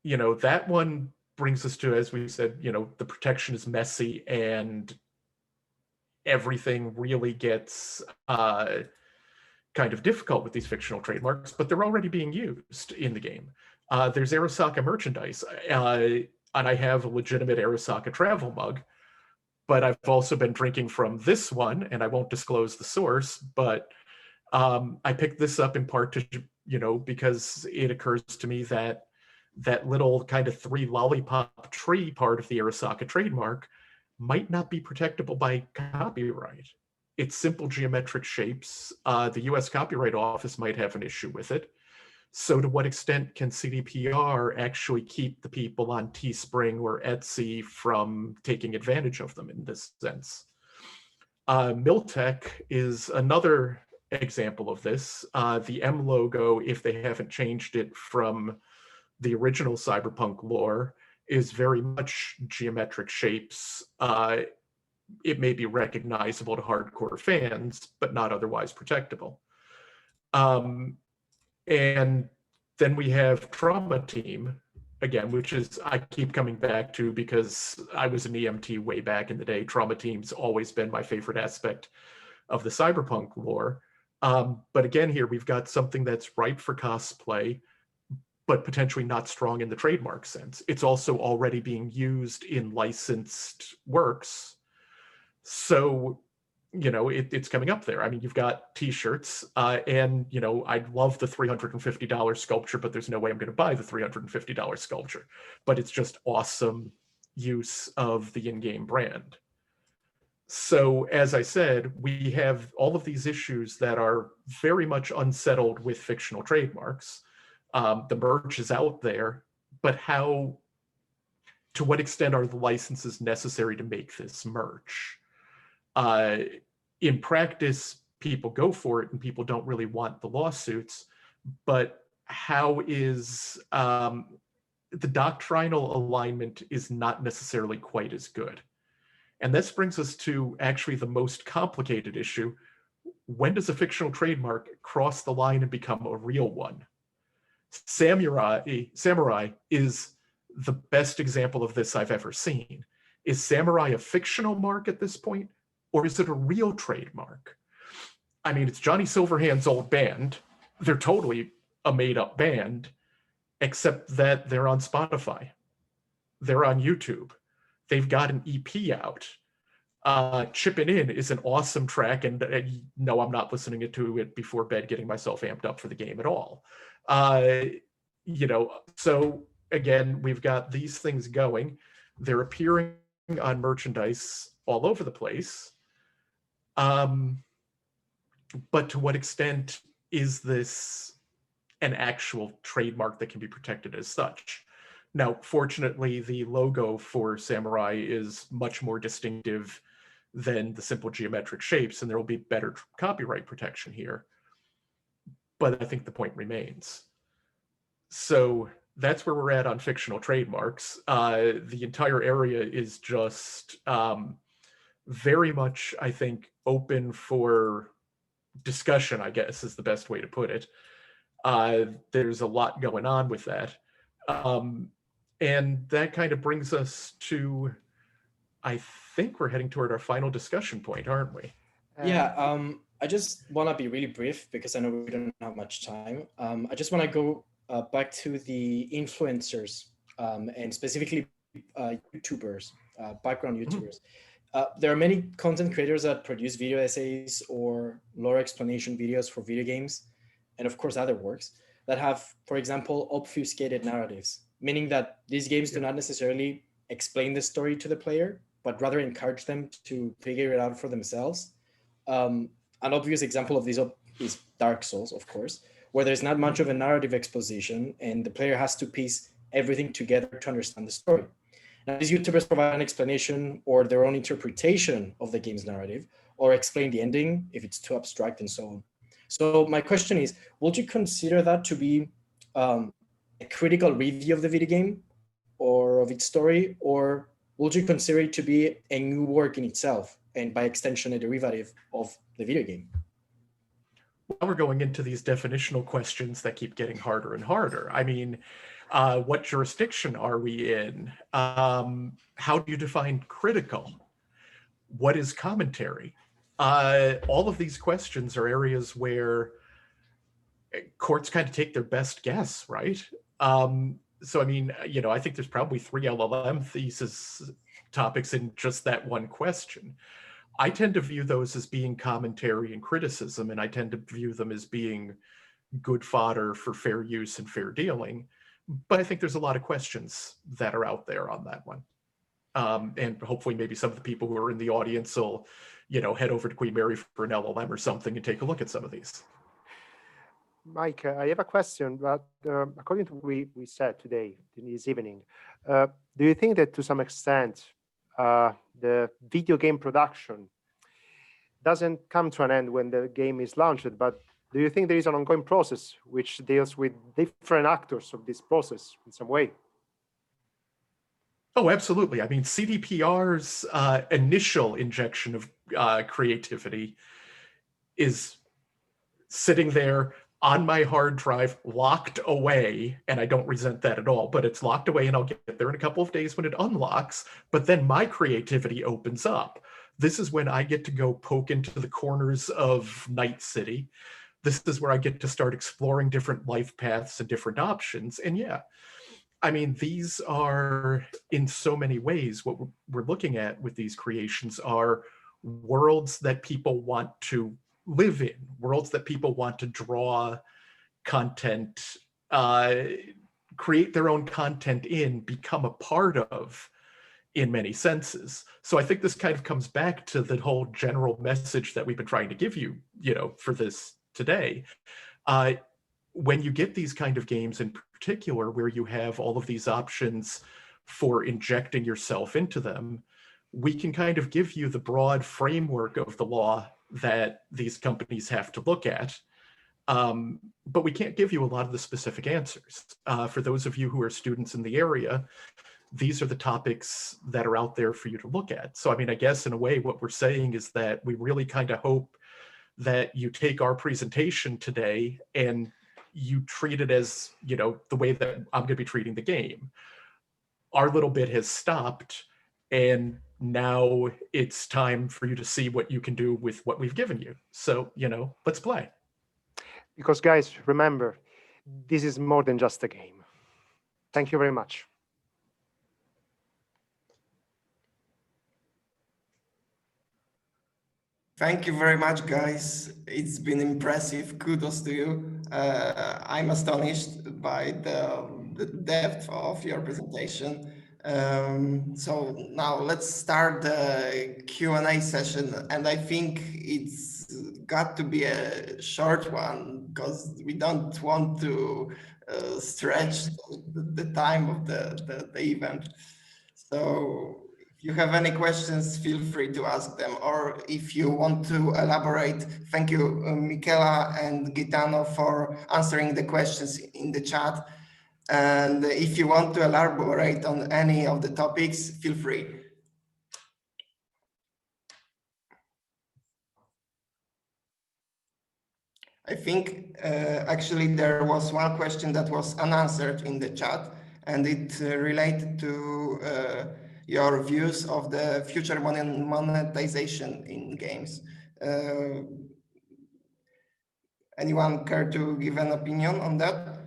[SPEAKER 6] you know, that one brings us to, as we said, you know, the protection is messy and everything really gets kind of difficult with these fictional trademarks, but they're already being used in the game. There's Arasaka merchandise, and I have a legitimate Arasaka travel mug, but I've also been drinking from this one, and I won't disclose the source, but I picked this up in part to, you know, because it occurs to me that that little kind of 3 lollipop tree part of the Arasaka trademark might not be protectable by copyright. It's simple geometric shapes. The US Copyright Office might have an issue with it. So to what extent can CDPR actually keep the people on Teespring or Etsy from taking advantage of them in this sense? Miltech is another example of this. The M logo, if they haven't changed it from the original Cyberpunk lore, is very much geometric shapes. It may be recognizable to hardcore fans, but not otherwise protectable. And then we have Trauma Team, again, which is, I keep coming back to because I was an EMT way back in the day. Trauma Team's always been my favorite aspect of the Cyberpunk lore. But again, here we've got something that's ripe for cosplay, but potentially not strong in the trademark sense. It's also already being used in licensed works. So, you know, it's coming up there. I mean, you've got t-shirts and, you know, I'd love the $350 sculpture, but there's no way I'm going to buy the $350 sculpture, but it's just awesome use of the in-game brand. So as I said, we have all of these issues that are very much unsettled with fictional trademarks. The merch is out there, but how, to what extent are the licenses necessary to make this merch? In practice, people go for it and people don't really want the lawsuits, but how is, the doctrinal alignment is not necessarily quite as good. And this brings us to actually the most complicated issue. When does a fictional trademark cross the line and become a real one? Samurai is the best example of this I've ever seen. Is Samurai a fictional mark at this point, or is it a real trademark? I mean, it's Johnny Silverhand's old band. They're totally a made-up band, except that they're on Spotify. They're on YouTube. They've got an EP out. Chipping In is an awesome track, and no, I'm not listening to it before bed, getting myself amped up for the game at all. So again, we've got these things going. They're appearing on merchandise all over the place. But to what extent is this an actual trademark that can be protected as such? Now, fortunately, the logo for Samurai is much more distinctive than the simple geometric shapes, and there will be better copyright protection here. But I think the point remains. So that's where we're at on fictional trademarks. The entire area is just very much, I think, open for discussion, I guess is the best way to put it. There's a lot going on with that. And that kind of brings us to, I think we're heading toward our final discussion point, aren't we?
[SPEAKER 8] Yeah, I just want to be really brief because I know we don't have much time. I just want to go back to the influencers and specifically YouTubers, background YouTubers. There are many content creators that produce video essays or lore explanation videos for video games, and of course other works that have, for example, obfuscated narratives, meaning that these games do not necessarily explain the story to the player, but rather encourage them to figure it out for themselves. An obvious example of this is Dark Souls, of course, where there's not much of a narrative exposition and the player has to piece everything together to understand the story. Now, these YouTubers provide an explanation or their own interpretation of the game's narrative, or explain the ending if it's too abstract and so on. So my question is, would you consider that to be a critical review of the video game or of its story, or would you consider it to be a new work in itself and by extension a derivative of the video game?
[SPEAKER 6] Now we're going into these definitional questions that keep getting harder and harder. I mean, what jurisdiction are we in? How do you define critical? What is commentary? All of these questions are areas where courts kind of take their best guess, right? So, I mean, I think there's probably 3 LLM thesis topics in just that one question. I tend to view those as being commentary and criticism, and I tend to view them as being good fodder for fair use and fair dealing. But I think there's a lot of questions that are out there on that one. And hopefully maybe some of the people who are in the audience will, head over to Queen Mary for an LLM or something and take a look at some of these.
[SPEAKER 7] Mike, I have a question, but according to what we said today, this evening, do you think that to some extent the video game production doesn't come to an end when the game is launched, but do you think there is an ongoing process which deals with different actors of this process in some way?
[SPEAKER 6] Oh, absolutely. I mean, CDPR's initial injection of creativity is sitting there on my hard drive, locked away, and I don't resent that at all, but it's locked away and I'll get there in a couple of days when it unlocks, but then my creativity opens up. This is when I get to go poke into the corners of Night City. This is where I get to start exploring different life paths and different options. And yeah, I mean, these are, in so many ways, what we're looking at with these creations are worlds that people want to live in, worlds that people want to draw content, create their own content in, become a part of, in many senses. So I think this kind of comes back to the whole general message that we've been trying to give you, for this today. When you get these kind of games in particular, where you have all of these options for injecting yourself into them, we can kind of give you the broad framework of the law that these companies have to look at. But we can't give you a lot of the specific answers. For those of you who are students in the area, these are the topics that are out there for you to look at. So, I mean, I guess in a way, what we're saying is that we really kind of hope that you take our presentation today and you treat it as, the way that I'm going to be treating the game. Our little bit has stopped, and now it's time for you to see what you can do with what we've given you. So, let's play.
[SPEAKER 7] Because guys, remember, this is more than just a game. Thank you very much.
[SPEAKER 1] Thank you very much, guys. It's been impressive. Kudos to you. I'm astonished by the depth of your presentation. So now let's start the Q&A session. And I think it's got to be a short one because we don't want to stretch the time of the event. So if you have any questions, feel free to ask them, or if you want to elaborate, thank you, Michaela and Gaetano, for answering the questions in the chat. And if you want to elaborate on any of the topics, feel free. I think actually there was one question that was unanswered in the chat, and it related to your views of the future monetization in games. Anyone care to give an opinion on that?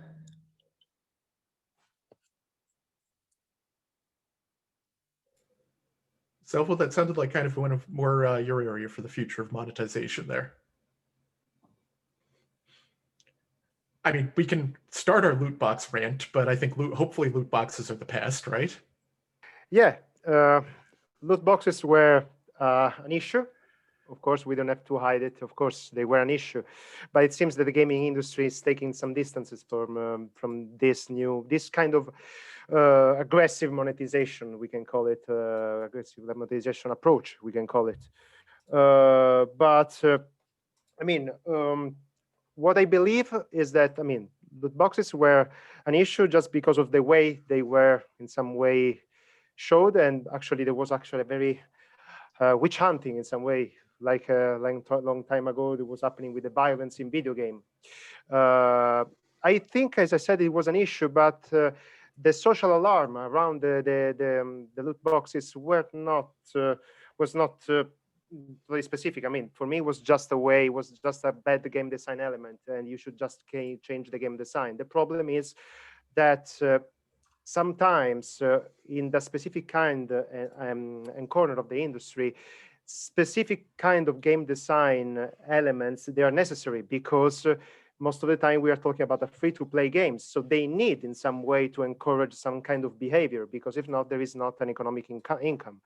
[SPEAKER 6] Salvo, that sounded like kind of one of more your area for the future of monetization there. I mean, we can start our loot box rant, but I think hopefully loot boxes are the past, right?
[SPEAKER 7] Yeah, loot boxes were an issue. Of course, we don't have to hide it. Of course, they were an issue, but it seems that the gaming industry is taking some distances from this kind of aggressive monetization. We can call it aggressive monetization approach. We can call it. I mean, what I believe is that, I mean, loot boxes were an issue just because of the way they were in some way showed, and actually there was actually a very witch hunting in some way. Like a long time ago, it was happening with the violence in video game. I think, as I said, it was an issue, but the social alarm around the loot boxes was not very specific. I mean, for me, it was just a bad game design element, and you should just change the game design. The problem is that sometimes in the specific kind and corner of the industry, specific kind of game design elements, they are necessary because most of the time we are talking about a free-to-play games. So they need in some way to encourage some kind of behavior, because if not, there is not an economic income.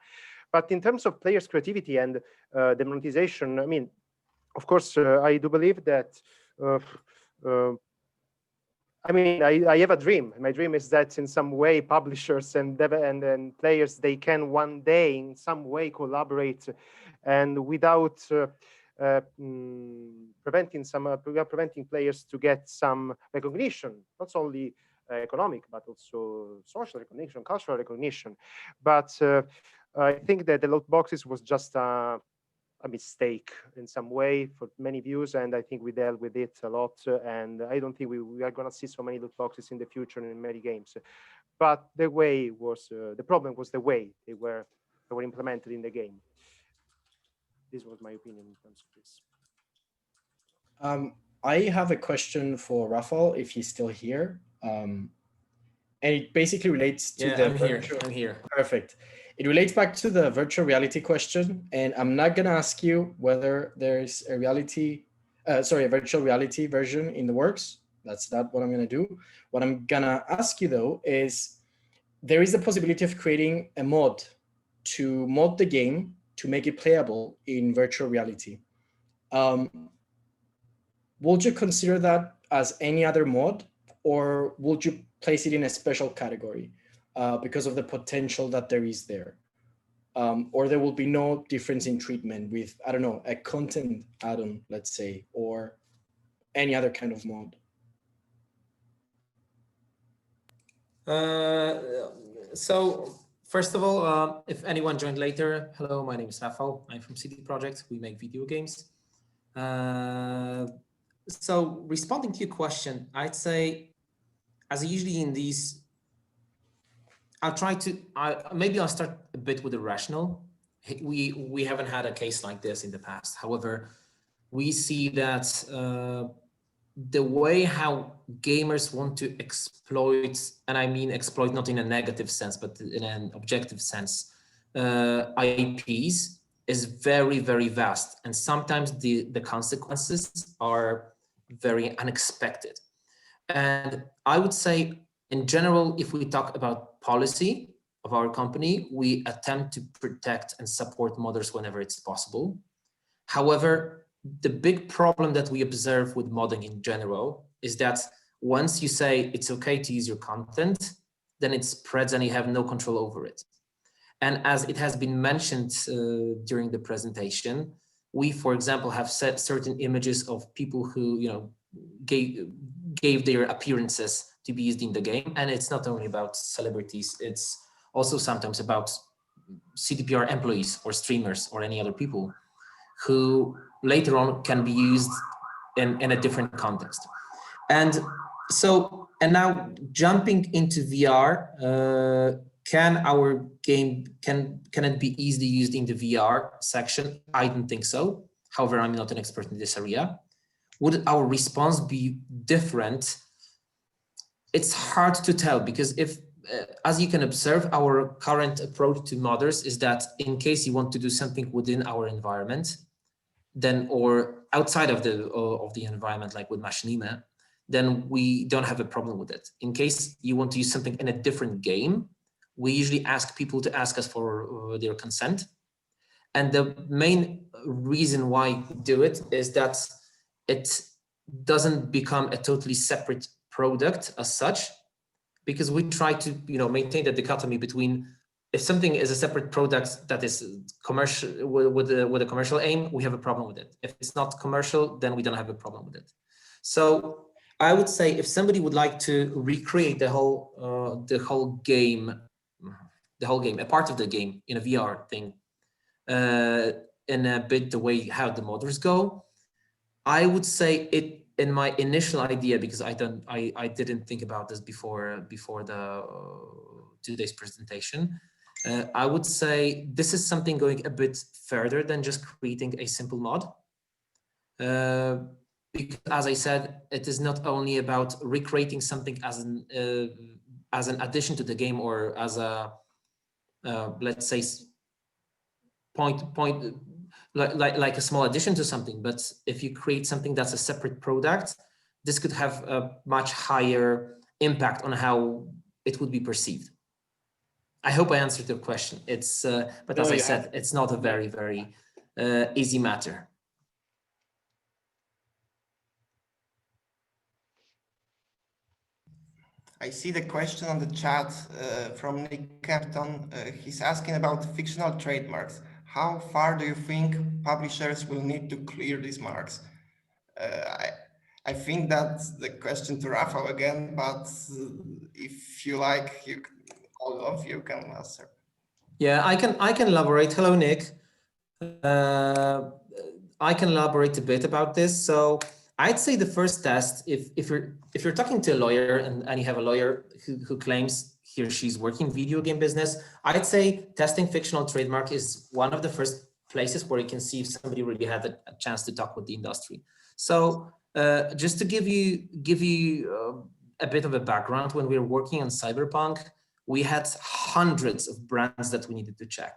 [SPEAKER 7] But in terms of players' creativity and the monetization, I mean, of course, I do believe that I mean, I have a dream. My dream is that in some way publishers and players, they can one day in some way collaborate, and without preventing players to get some recognition, not only economic, but also social recognition, cultural recognition. But I think that the loot boxes was just a mistake in some way for many views, and I think we dealt with it a lot, and I don't think we are going to see so many loot boxes in the future in many games. But the way was the problem was the way they were implemented in the game. This was my opinion in terms of this.
[SPEAKER 8] I have a question for Rafal, if he's still here, and it basically relates to the
[SPEAKER 3] I'm here.
[SPEAKER 8] Perfect. It relates back to the virtual reality question, and I'm not going to ask you whether there's a virtual reality version in the works. That's not what I'm going to do. What I'm going to ask you, though, is there is the possibility of creating a mod to mod the game to make it playable in virtual reality. Would you consider that as any other mod, or would you place it in a special category? Because of the potential that there is there, or there will be no difference in treatment with, I don't know, a content add-on, let's say, or any other kind of mod.
[SPEAKER 3] So first of all, if anyone joined later, hello, my name is Rafal. I'm from CD PROJEKT. We make video games. So responding to your question, I'd say, as usually in these, maybe I'll start a bit with the rational. We haven't had a case like this in the past. However, we see that the way how gamers want to exploit, and I mean exploit not in a negative sense, but in an objective sense, IPs, is very, very vast. And sometimes the consequences are very unexpected. And I would say, in general, if we talk about policy of our company, we attempt to protect and support modders whenever it's possible. However, the big problem that we observe with modding in general is that once you say it's okay to use your content, then it spreads and you have no control over it. And as it has been mentioned during the presentation, we, for example, have set certain images of people who, you know, gave their appearances to be used in the game. And it's not only about celebrities, it's also sometimes about CDPR employees or streamers or any other people who later on can be used in a different context. And so, and now jumping into VR, can our game, can it be easily used in the VR section? I don't think so. However, I'm not an expert in this area. Would our response be different? It's hard to tell, because if, as you can observe, our current approach to modders is that in case you want to do something within our environment, then, or outside of the environment, like with Machinima, then we don't have a problem with it. In case you want to use something in a different game, we usually ask people to ask us for their consent. And the main reason why we do it is that it doesn't become a totally separate product as such, because we try to, you know, maintain the dichotomy between, if something is a separate product that is commercial with a commercial aim, we have a problem with it. If it's not commercial, then we don't have a problem with it. So I would say if somebody would like to recreate the whole game, a part of the game in a VR thing, in a bit the way how the modders go, I would say it, in my initial idea, because I didn't think about this before the today's presentation. I would say this is something going a bit further than just creating a simple mod. Because, as I said, it is not only about recreating something as an addition to the game, or as a let's say like a small addition to something. But if you create something that's a separate product, this could have a much higher impact on how it would be perceived. I hope I answered your question. It's but as I said, it's not a very, very easy matter.
[SPEAKER 1] I see the question on the chat from Nick Capton. He's asking about fictional trademarks. How far do you think publishers will need to clear these marks? I think that's the question to Rafał again, but if you like, all of you can answer.
[SPEAKER 3] Yeah, I can elaborate. Hello, Nick. I can elaborate a bit about this. So I'd say the first test, if you're talking to a lawyer and you have a lawyer who claims he or she's working video game business, I'd say testing fictional trademark is one of the first places where you can see if somebody really had a chance to talk with the industry. So just to give you a bit of a background, when we were working on Cyberpunk, we had hundreds of brands that we needed to check.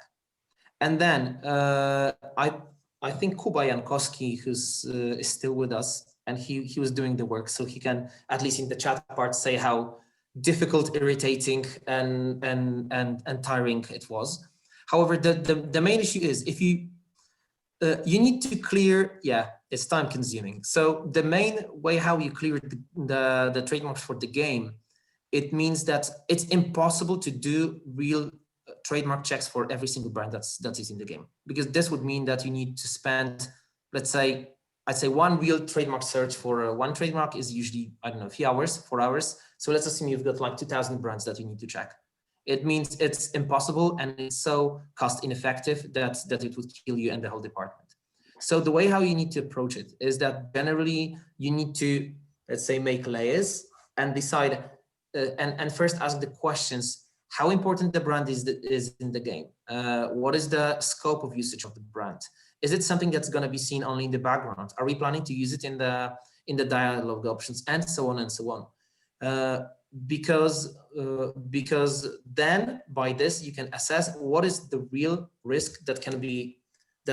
[SPEAKER 3] And then I think Kuba Jankowski, who's is still with us, and he was doing the work, so he can, at least in the chat part, say how difficult, irritating, and tiring it was. However, the main issue is if you need to clear, it's time consuming. So the main way how you clear the trademarks for the game, it means that it's impossible to do real trademark checks for every single brand that is in the game, because this would mean that you need to spend, let's say, I'd say one real trademark search for one trademark is usually, I don't know, a few hours, 4 hours. So let's assume you've got like 2,000 brands that you need to check. It means it's impossible, and it's so cost ineffective that it would kill you and the whole department. So the way how you need to approach it is that generally you need to, let's say, make layers and decide and first ask the questions: how important the brand is in the game? What is the scope of usage of the brand? Is it something that's going to be seen only in the background? Are we planning to use it in the dialogue options, and so on and so on? Because then by this you can assess what is the real risk that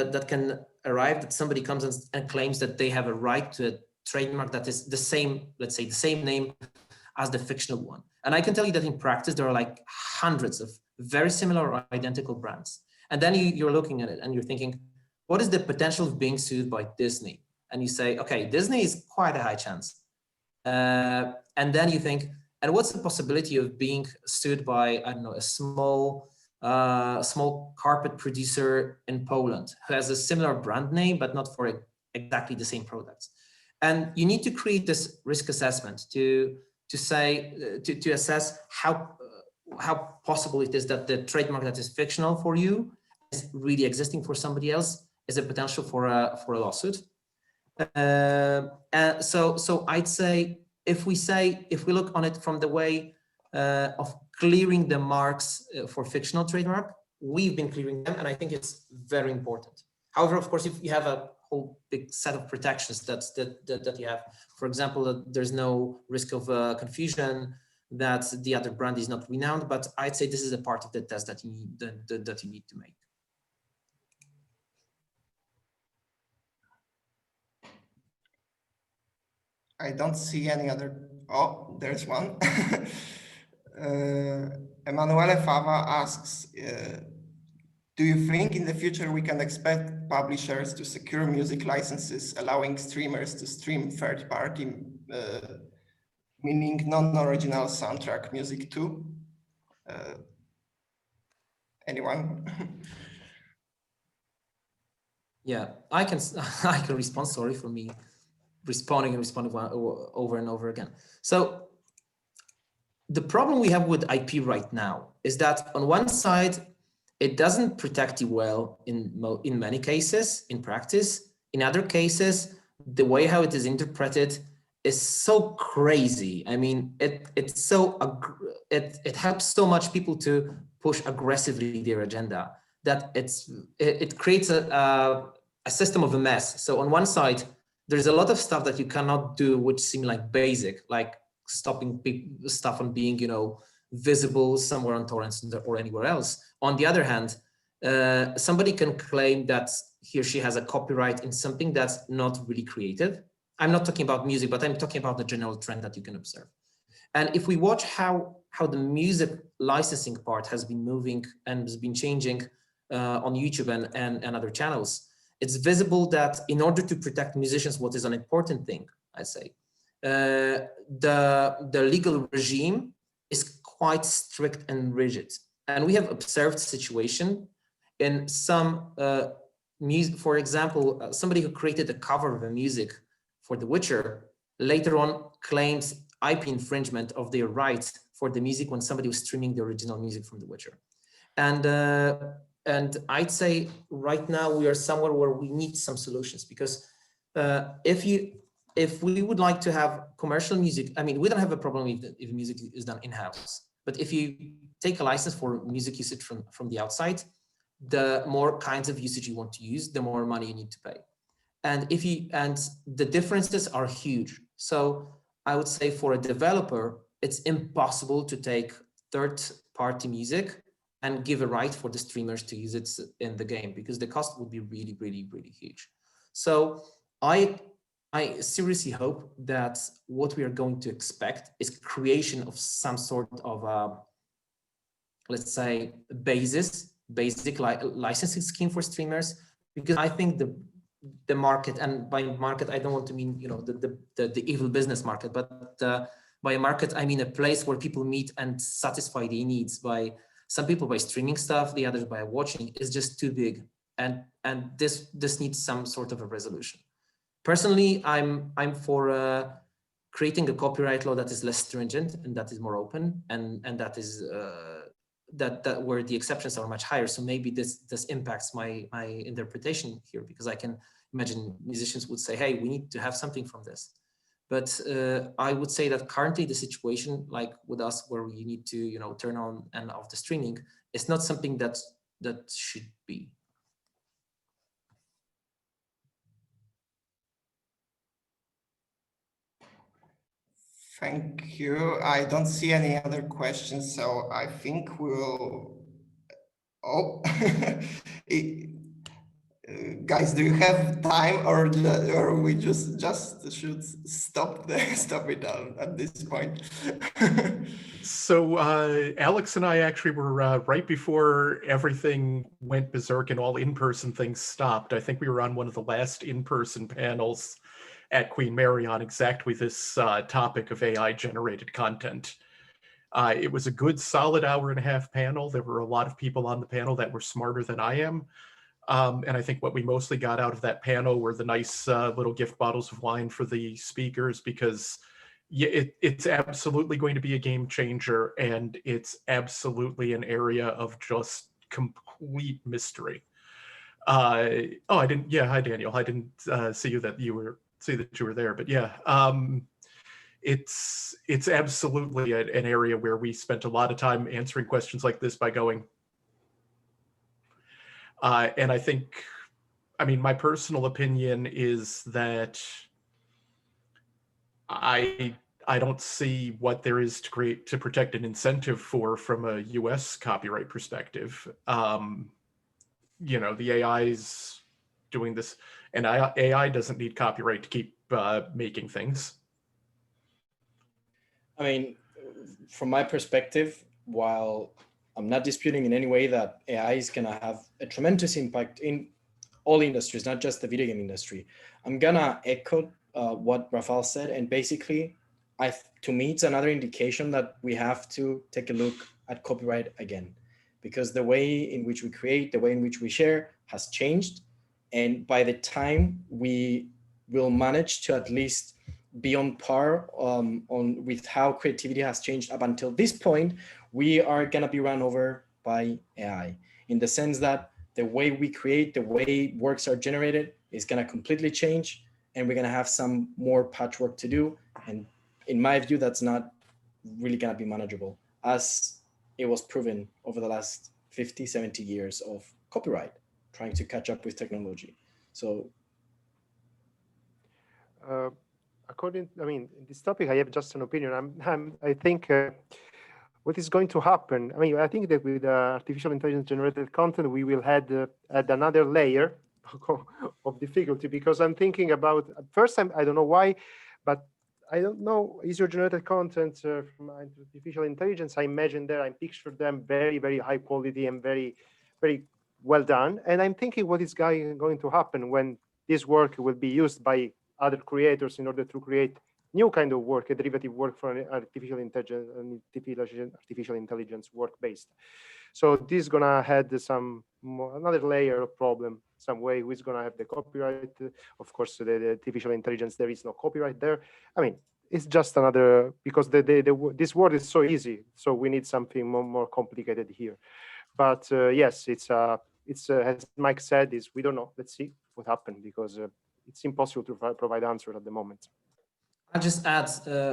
[SPEAKER 3] that can arrive, that somebody comes and claims that they have a right to a trademark that is the same, let's say the same name as the fictional one. And I can tell you that in practice, there are like hundreds of very similar or identical brands. And then you're looking at it and you're thinking, what is the potential of being sued by Disney? And you say, okay, Disney is quite a high chance. And then you think, and what's the possibility of being sued by, I don't know, a small carpet producer in Poland who has a similar brand name, but not for exactly the same products. And you need to create this risk assessment to assess how possible it is that the trademark that is fictional for you is really existing for somebody else, is a potential for a lawsuit. So I'd say if we look on it from the way of clearing the marks for fictional trademark, we've been clearing them, and I think it's very important. However, of course, if you have a whole big set of protections that you have, for example, that there's no risk of confusion, that the other brand is not renowned, but I'd say this is a part of the test that you need to make.
[SPEAKER 1] I don't see any other. Oh, there's one. Emanuele Fava asks, do you think in the future we can expect publishers to secure music licenses, allowing streamers to stream third-party, meaning non-original soundtrack music too? Anyone?
[SPEAKER 3] Yeah, I can respond. Sorry for me responding over and over again. So the problem we have with IP right now is that on one side, it doesn't protect you well in many cases, in practice. In other cases, the way how it is interpreted is so crazy. I mean, it helps so much people to push aggressively their agenda that it creates a system of a mess. So on one side, there's a lot of stuff that you cannot do, which seem like basic, like stopping stuff from being, visible somewhere on torrents or anywhere else. On the other hand, somebody can claim that he or she has a copyright in something that's not really creative. I'm not talking about music, but I'm talking about the general trend that you can observe. And if we watch how the music licensing part has been moving and has been changing on YouTube and other channels, it's visible that in order to protect musicians, what is an important thing, I say, the legal regime is quite strict and rigid. And we have observed situation in some music, for example, somebody who created a cover of a music for The Witcher later on claims IP infringement of their rights for the music when somebody was streaming the original music from The Witcher. And I'd say right now we are somewhere where we need some solutions, because if we would like to have commercial music, I mean, we don't have a problem if music is done in-house, but if you take a license for music usage from the outside, the more kinds of usage you want to use, the more money you need to pay. And the differences are huge. So I would say for a developer, it's impossible to take third-party music and give a right for the streamers to use it in the game, because the cost would be really, really, really huge. So I seriously hope that what we are going to expect is creation of some sort of, let's say, basic licensing scheme for streamers, because I think the market, and by market, I don't want to mean, the evil business market, but by a market, I mean a place where people meet and satisfy their needs. By some people by streaming stuff, the others by watching, is just too big, and this needs some sort of a resolution. Personally, I'm for creating a copyright law that is less stringent and that is more open, and that is that where the exceptions are much higher. So maybe this impacts my interpretation here, because I can imagine musicians would say, hey, we need to have something from this. But I would say that currently the situation, like with us, where we need to turn on and off the streaming, is not something that should be.
[SPEAKER 1] Thank you. I don't see any other questions, so I think we'll. Oh, Guys, do you have time, or we just should stop it at this point?
[SPEAKER 6] So Alex and I actually were right before everything went berserk and all in-person things stopped. I think we were on one of the last in-person panels at Queen Mary on exactly this topic of AI-generated content. It was a good solid hour-and-a-half panel. There were a lot of people on the panel that were smarter than I am. And I think what we mostly got out of that panel were the nice little gift bottles of wine for the speakers, because it's absolutely going to be a game changer, and it's absolutely an area of just complete mystery. Oh, I didn't. Yeah, hi Daniel. I didn't see that you were there, but yeah, it's absolutely an area where we spent a lot of time answering questions like this by going. And I think, I mean, my personal opinion is that I don't see what there is to protect an incentive from a US copyright perspective. You know, the AI's doing this, and AI doesn't need copyright to keep making things.
[SPEAKER 8] I mean, from my perspective, while I'm not disputing in any way that AI is gonna have a tremendous impact in all industries, not just the video game industry, I'm gonna echo what Rafal said, and basically, to me, it's another indication that we have to take a look at copyright again, because the way in which we create, the way in which we share has changed, and by the time we will manage to at least be on par with how creativity has changed up until this point, we are gonna be run over by AI, in the sense that the way we create, the way works are generated is gonna completely change, and we're gonna have some more patchwork to do. And in my view, that's not really gonna be manageable, as it was proven over the last 50, 70 years of copyright, trying to catch up with technology. So.
[SPEAKER 7] I mean, in this topic, I have just an opinion. I think what is going to happen, I mean, I think that with artificial intelligence generated content, we will add another layer of difficulty, because I'm thinking about, first time, I don't know why, but I don't know, is your generated content from artificial intelligence? I imagine I picture them very, very high quality and very, very well done. And I'm thinking what is going to happen when this work will be used by other creators in order to create new kind of work, a derivative work for an artificial intelligence work based. So this is gonna add another layer of problem some way. Who's gonna have the copyright? Of course, the artificial intelligence, there is no copyright there. I mean, it's just another, because this word is so easy, so we need something more complicated here. But yes, it's as Mike said, we don't know. Let's see what happens, because it's impossible to provide answer at the moment.
[SPEAKER 3] I'll just add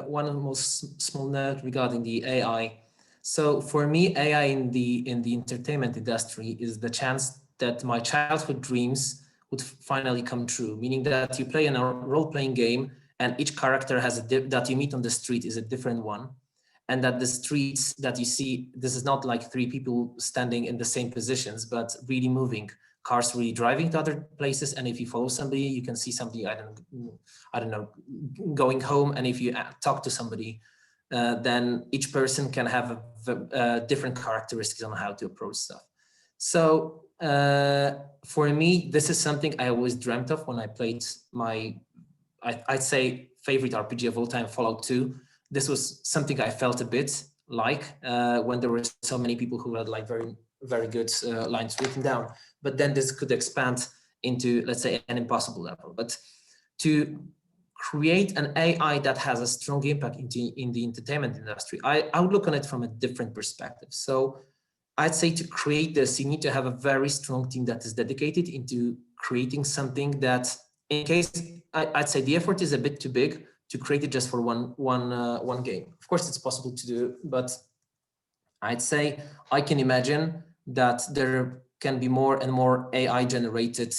[SPEAKER 3] one more small note regarding the AI. So for me, AI in the entertainment industry is the chance that my childhood dreams would finally come true, meaning that you play in a role-playing game and each character that you meet on the street is a different one. And that the streets that you see, this is not like three people standing in the same positions, but really moving. Cars really driving to other places, and if you follow somebody, you can see somebody, I don't know, going home. And if you talk to somebody, then each person can have different characteristics on how to approach stuff. So for me, this is something I always dreamt of when I played my, I'd say, favorite RPG of all time, Fallout 2. This was something I felt a bit like when there were so many people who had like very, very good lines written down. But then this could expand into, let's say, an impossible level. But to create an AI that has a strong impact in the entertainment industry, I would look on it from a different perspective. So I'd say to create this, you need to have a very strong team that is dedicated into creating something that, in case, I'd say the effort is a bit too big to create it just for one game. Of course, it's possible to do, but I'd say I can imagine that there can be more and more AI-generated,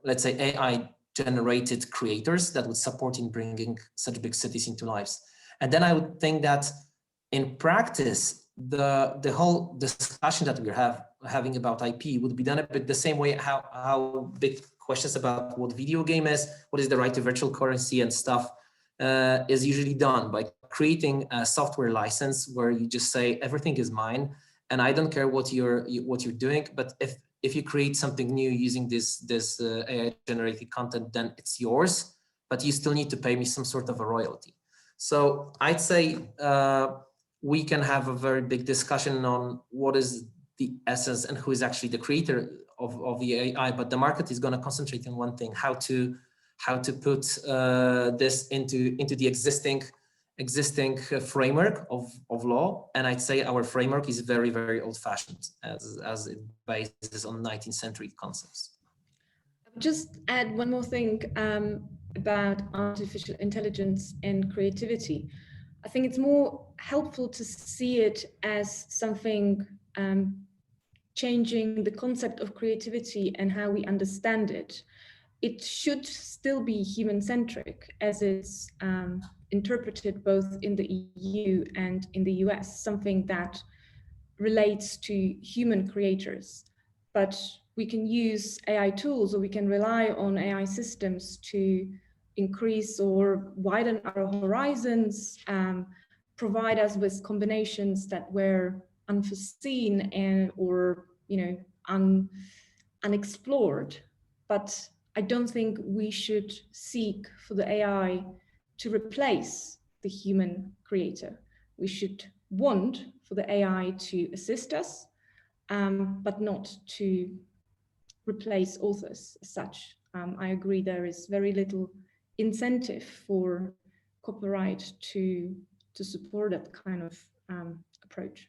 [SPEAKER 3] let's say AI-generated creators that would support in bringing such big cities into lives. And then I would think that in practice, the whole discussion that we're having about IP would be done a bit the same way how big questions about what video game is, what is the right to virtual currency and stuff is usually done by creating a software license where you just say everything is mine and I don't care what you're doing, but if you create something new using this AI generated content, then it's yours, but you still need to pay me some sort of a royalty. So I'd say we can have a very big discussion on what is the essence and who is actually the creator of the AI, but the market is going to concentrate on one thing: how to put this into the existing framework of law. And I'd say our framework is very, very old-fashioned, as it bases on 19th century concepts.
[SPEAKER 10] Just add one more thing about artificial intelligence and creativity. I think it's more helpful to see it as something changing the concept of creativity and how we understand it. It should still be human-centric, as it's interpreted both in the EU and in the US, something that relates to human creators. But we can use AI tools, or we can rely on AI systems to increase or widen our horizons, provide us with combinations that were unforeseen and or unexplored. But I don't think we should seek for the AI to replace the human creator. We should want for the AI to assist us, but not to replace authors as such. I agree there is very little incentive for copyright to support that kind of approach.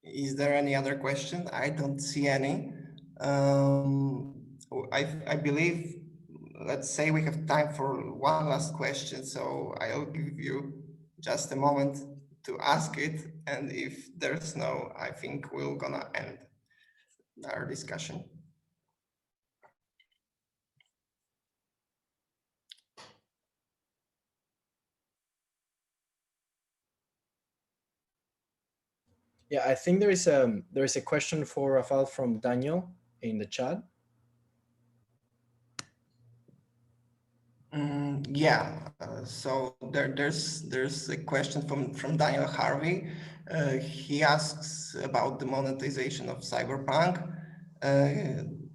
[SPEAKER 1] Is there any other question? I don't see any. I believe, let's say we have time for one last question, so I'll give you just a moment to ask it, and if there's no, I think we're gonna end our discussion.
[SPEAKER 8] Yeah, I think there is a question for Rafal from Daniel in the chat.
[SPEAKER 1] So there's a question from Daniel Harvey. He asks about the monetization of Cyberpunk.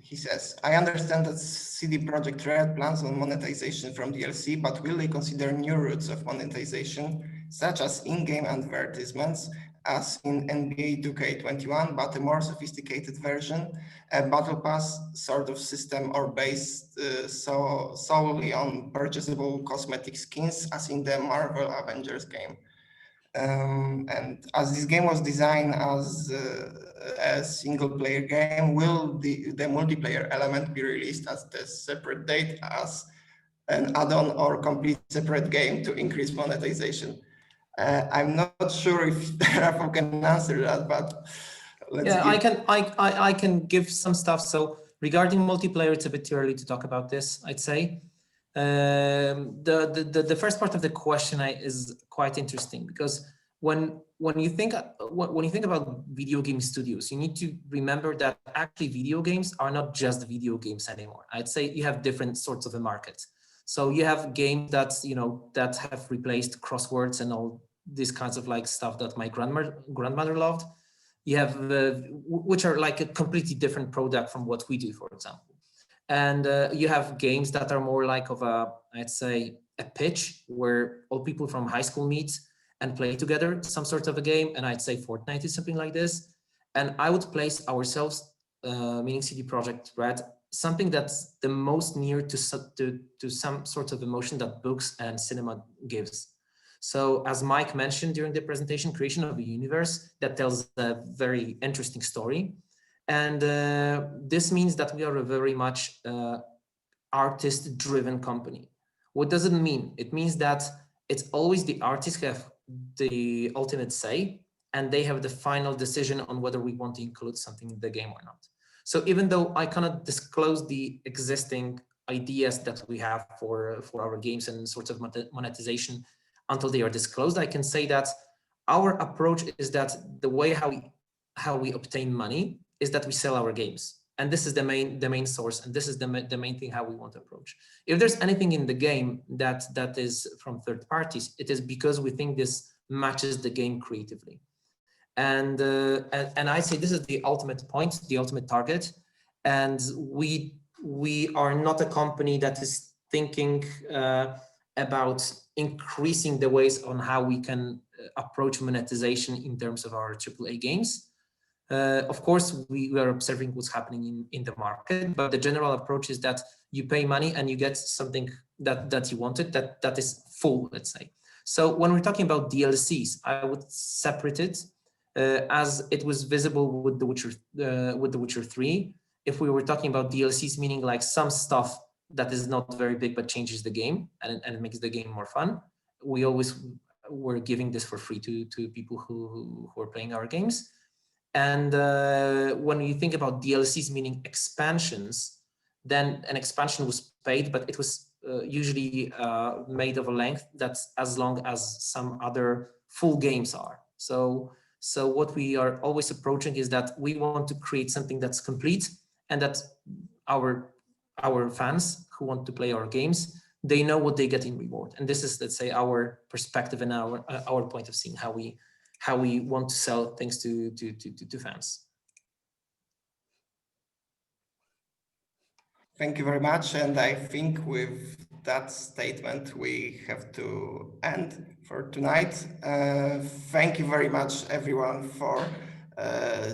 [SPEAKER 1] He says, I understand that CD PROJEKT RED plans on monetization from DLC, but will they consider new routes of monetization, such as in-game advertisements, as in NBA 2K21, but a more sophisticated version, a battle pass sort of system, or based solely on purchasable cosmetic skins, as in the Marvel Avengers game? And as this game was designed as a single-player game, will the multiplayer element be released as the separate date as an add-on or complete separate game to increase monetization? I'm not sure if Rafal can answer that, but
[SPEAKER 3] I can give some stuff. So regarding multiplayer, it's a bit too early to talk about this, I'd say. The first part of the question is quite interesting, because when you think about video game studios, you need to remember that actually video games are not just video games anymore. I'd say you have different sorts of a market. So you have games that have replaced crosswords and all these kinds of like stuff that my grandmother loved. You have which are like a completely different product from what we do, for example. And you have games that are more like of I'd say a pitch where all people from high school meet and play together, some sort of a game. And I'd say Fortnite is something like this. And I would place ourselves, meaning CD PROJEKT RED, something that's the most near to some sort of emotion that books and cinema gives. So as Mike mentioned during the presentation, creation of a universe that tells a very interesting story. And this means that we are a very much artist-driven company. What does it mean? It means that it's always the artists who have the ultimate say, and they have the final decision on whether we want to include something in the game or not. So even though I cannot disclose the existing ideas that we have for our games and sorts of monetization until they are disclosed, I can say that our approach is that the way how we obtain money is that we sell our games. And this is the main source, and this is the main thing how we want to approach. If there's anything in the game that is from third parties, it is because we think this matches the game creatively. And I say this is the ultimate point, the ultimate target. And we are not a company that is thinking about increasing the ways on how we can approach monetization in terms of our AAA games. Of course, we are observing what's happening in the market, but the general approach is that you pay money and you get something that you wanted, that is full, let's say. So when we're talking about DLCs, I would separate it as it was visible with The Witcher 3. If we were talking about DLCs, meaning like some stuff that is not very big but changes the game and it makes the game more fun, we always were giving this for free to people who are playing our games. And when you think about DLCs, meaning expansions, then an expansion was paid, but it was usually made of a length that's as long as some other full games are. So what we are always approaching is that we want to create something that's complete, and that our fans who want to play our games, they know what they get in reward. And this is, let's say, our perspective and our point of seeing how we want to sell things to fans.
[SPEAKER 1] Thank you very much. And I think with that statement, we have to end for tonight. Thank you very much, everyone, for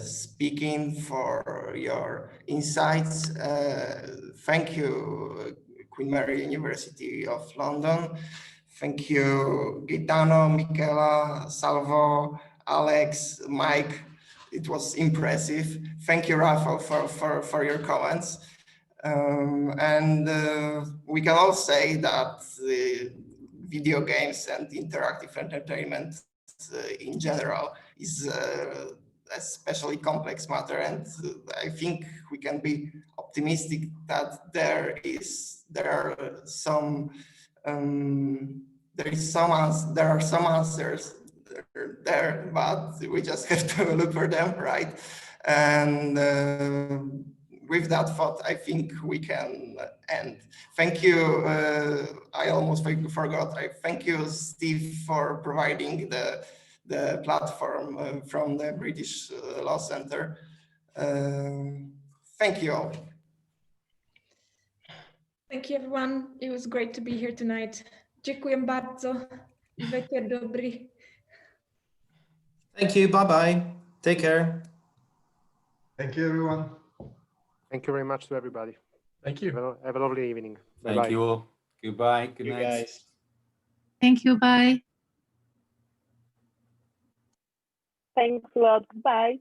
[SPEAKER 1] speaking, for your insights. Thank you, Queen Mary University of London. Thank you, Gaetano, Michaela, Salvo, Alex, Mike. It was impressive. Thank you, Rafal, for your comments. We can all say that video games and interactive entertainment in general is especially complex matter, and I think we can be optimistic that there are some answers there, but we just have to look for them, right? And with that thought, I think we can end. Thank you. I almost forgot. I thank you, Steve, for providing the platform from the British Law Center. Thank you all.
[SPEAKER 10] Thank you, everyone. It was great to be here tonight. Dziękuję bardzo. Wieczór dobry.
[SPEAKER 3] Thank you. Bye-bye. Take care.
[SPEAKER 5] Thank you, everyone.
[SPEAKER 7] Thank you very much to everybody.
[SPEAKER 6] Thank you.
[SPEAKER 7] Have a lovely evening.
[SPEAKER 2] Thank
[SPEAKER 7] Bye-bye.
[SPEAKER 2] you all. Goodbye. Good night.
[SPEAKER 8] Guys.
[SPEAKER 11] Thank you. Bye.
[SPEAKER 12] Thanks a lot. Bye.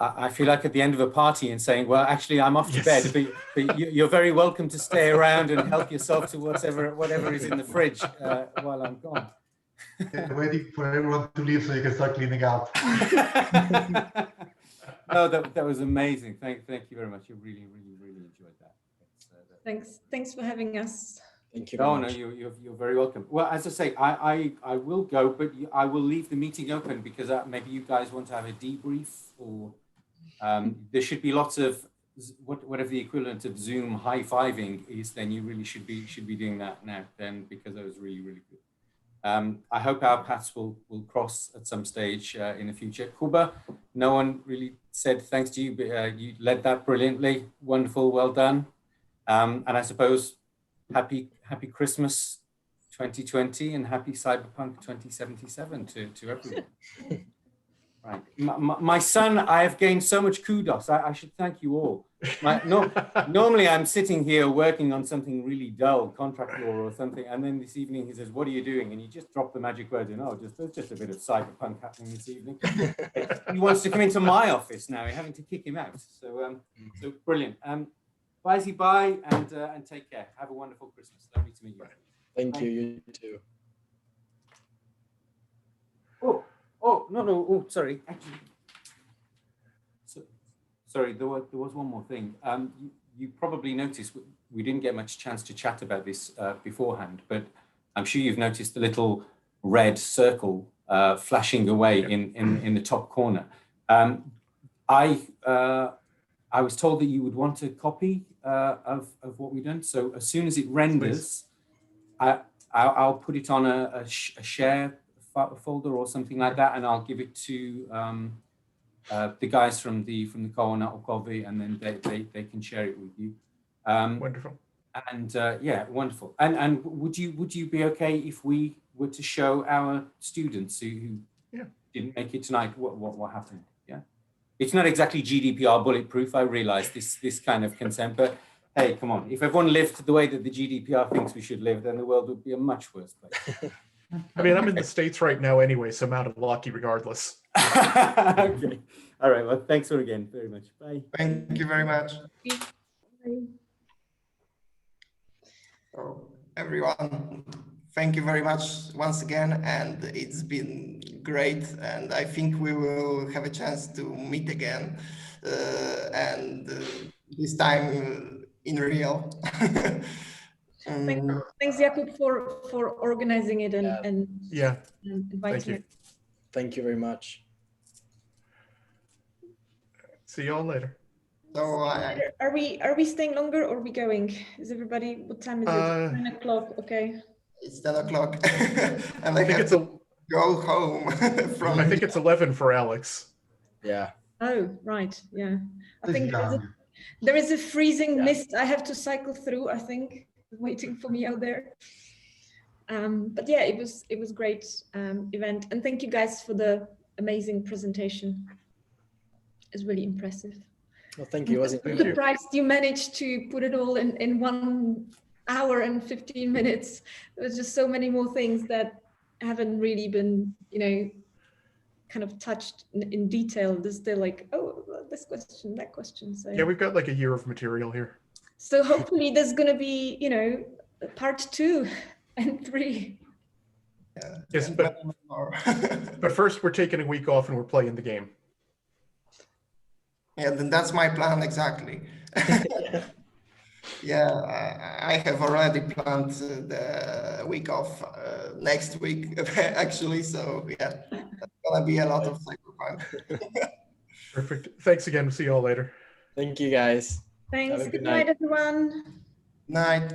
[SPEAKER 2] I feel like at the end of a party and saying, well, actually, I'm off to
[SPEAKER 6] Yes.
[SPEAKER 2] bed, but you're very welcome to stay around and help yourself to whatever is in the fridge while I'm gone.
[SPEAKER 5] Waiting for everyone to leave so you can start cleaning up.
[SPEAKER 2] No, that was amazing. Thank you very much. You really enjoyed that.
[SPEAKER 10] Thanks for having us.
[SPEAKER 8] Thank you.
[SPEAKER 2] No, you're very welcome. Well, as I say, I will go, but I will leave the meeting open because maybe you guys want to have a debrief, or there should be lots of whatever the equivalent of Zoom high-fiving is. Then you really should be doing that now. Then, because that was really good. I hope our paths will cross at some stage in the future. Kuba, no one really said thanks to you, but you led that brilliantly. Wonderful, well done. And I suppose happy Christmas 2020 and happy Cyberpunk 2077 to everyone. Right. My son, I have gained so much kudos. I should thank you all. Normally I'm sitting here working on something really dull, contract law or something, and then this evening he says, "What are you doing?" And you just drop the magic words in. Oh, there's just a bit of cyberpunk happening this evening. He wants to come into my office now. We're having to kick him out. So brilliant. Bye, and take care. Have a wonderful Christmas. Lovely to meet you.
[SPEAKER 8] Thank you. You too.
[SPEAKER 2] No. Sorry. Actually, sorry. There was one more thing. You probably noticed we didn't get much chance to chat about this beforehand, but I'm sure you've noticed the little red circle flashing away in the top corner. I was told that you would want a copy of what we've done. So as soon as it renders, I'll put it on a share folder or something like that, and I'll give it to the guys from the Koło Naukowe, and then they can share it with you.
[SPEAKER 6] Wonderful.
[SPEAKER 2] And yeah, wonderful. And would you be okay if we were to show our students who didn't make it tonight what happened? Yeah, it's not exactly GDPR bulletproof. I realize this kind of consent, but hey, come on. If everyone lived the way that the GDPR thinks we should live, then the world would be a much worse place.
[SPEAKER 6] I mean, I'm in the States right now anyway, so I'm out of lucky regardless.
[SPEAKER 2] Okay. All right. Well, thanks again very much. Bye.
[SPEAKER 1] Thank you very much.
[SPEAKER 10] Bye.
[SPEAKER 1] So everyone, thank you very much once again, and it's been great, and I think we will have a chance to meet again, and this time in real.
[SPEAKER 10] Thanks, Jakub, for organizing it and inviting
[SPEAKER 8] it. Thank you very much.
[SPEAKER 6] See you all later.
[SPEAKER 1] So
[SPEAKER 10] are we staying longer or are we going? Is everybody? What time is it? 9 o'clock. Okay.
[SPEAKER 1] It's 10 o'clock, and I
[SPEAKER 6] think
[SPEAKER 1] have to go home.
[SPEAKER 6] I think it's 11 for Alex.
[SPEAKER 8] Yeah.
[SPEAKER 10] Oh, right. Yeah. I think there is a freezing mist I have to cycle through, I think, waiting for me out there. But yeah, it was great event, and thank you guys for the amazing presentation. It's really impressive.
[SPEAKER 8] Well, thank you.
[SPEAKER 10] I'm surprised you managed to put it all in 1 hour and 15 minutes. There's just so many more things that haven't really been, kind of touched in detail. There's still like, oh, this question, that question. So
[SPEAKER 6] yeah, we've got like a year of material here.
[SPEAKER 10] So hopefully there's going to be, part 2 and 3.
[SPEAKER 1] Yeah.
[SPEAKER 6] Yes, but first we're taking a week off and we're playing the game.
[SPEAKER 1] Yeah, then that's my plan exactly. Yeah, I have already planned the week off next week, actually. So yeah, that's gonna be a lot of Cyberpunk.
[SPEAKER 6] Perfect. Thanks again. See you all later.
[SPEAKER 8] Thank you, guys.
[SPEAKER 10] Thanks. Good night, everyone.
[SPEAKER 1] Night.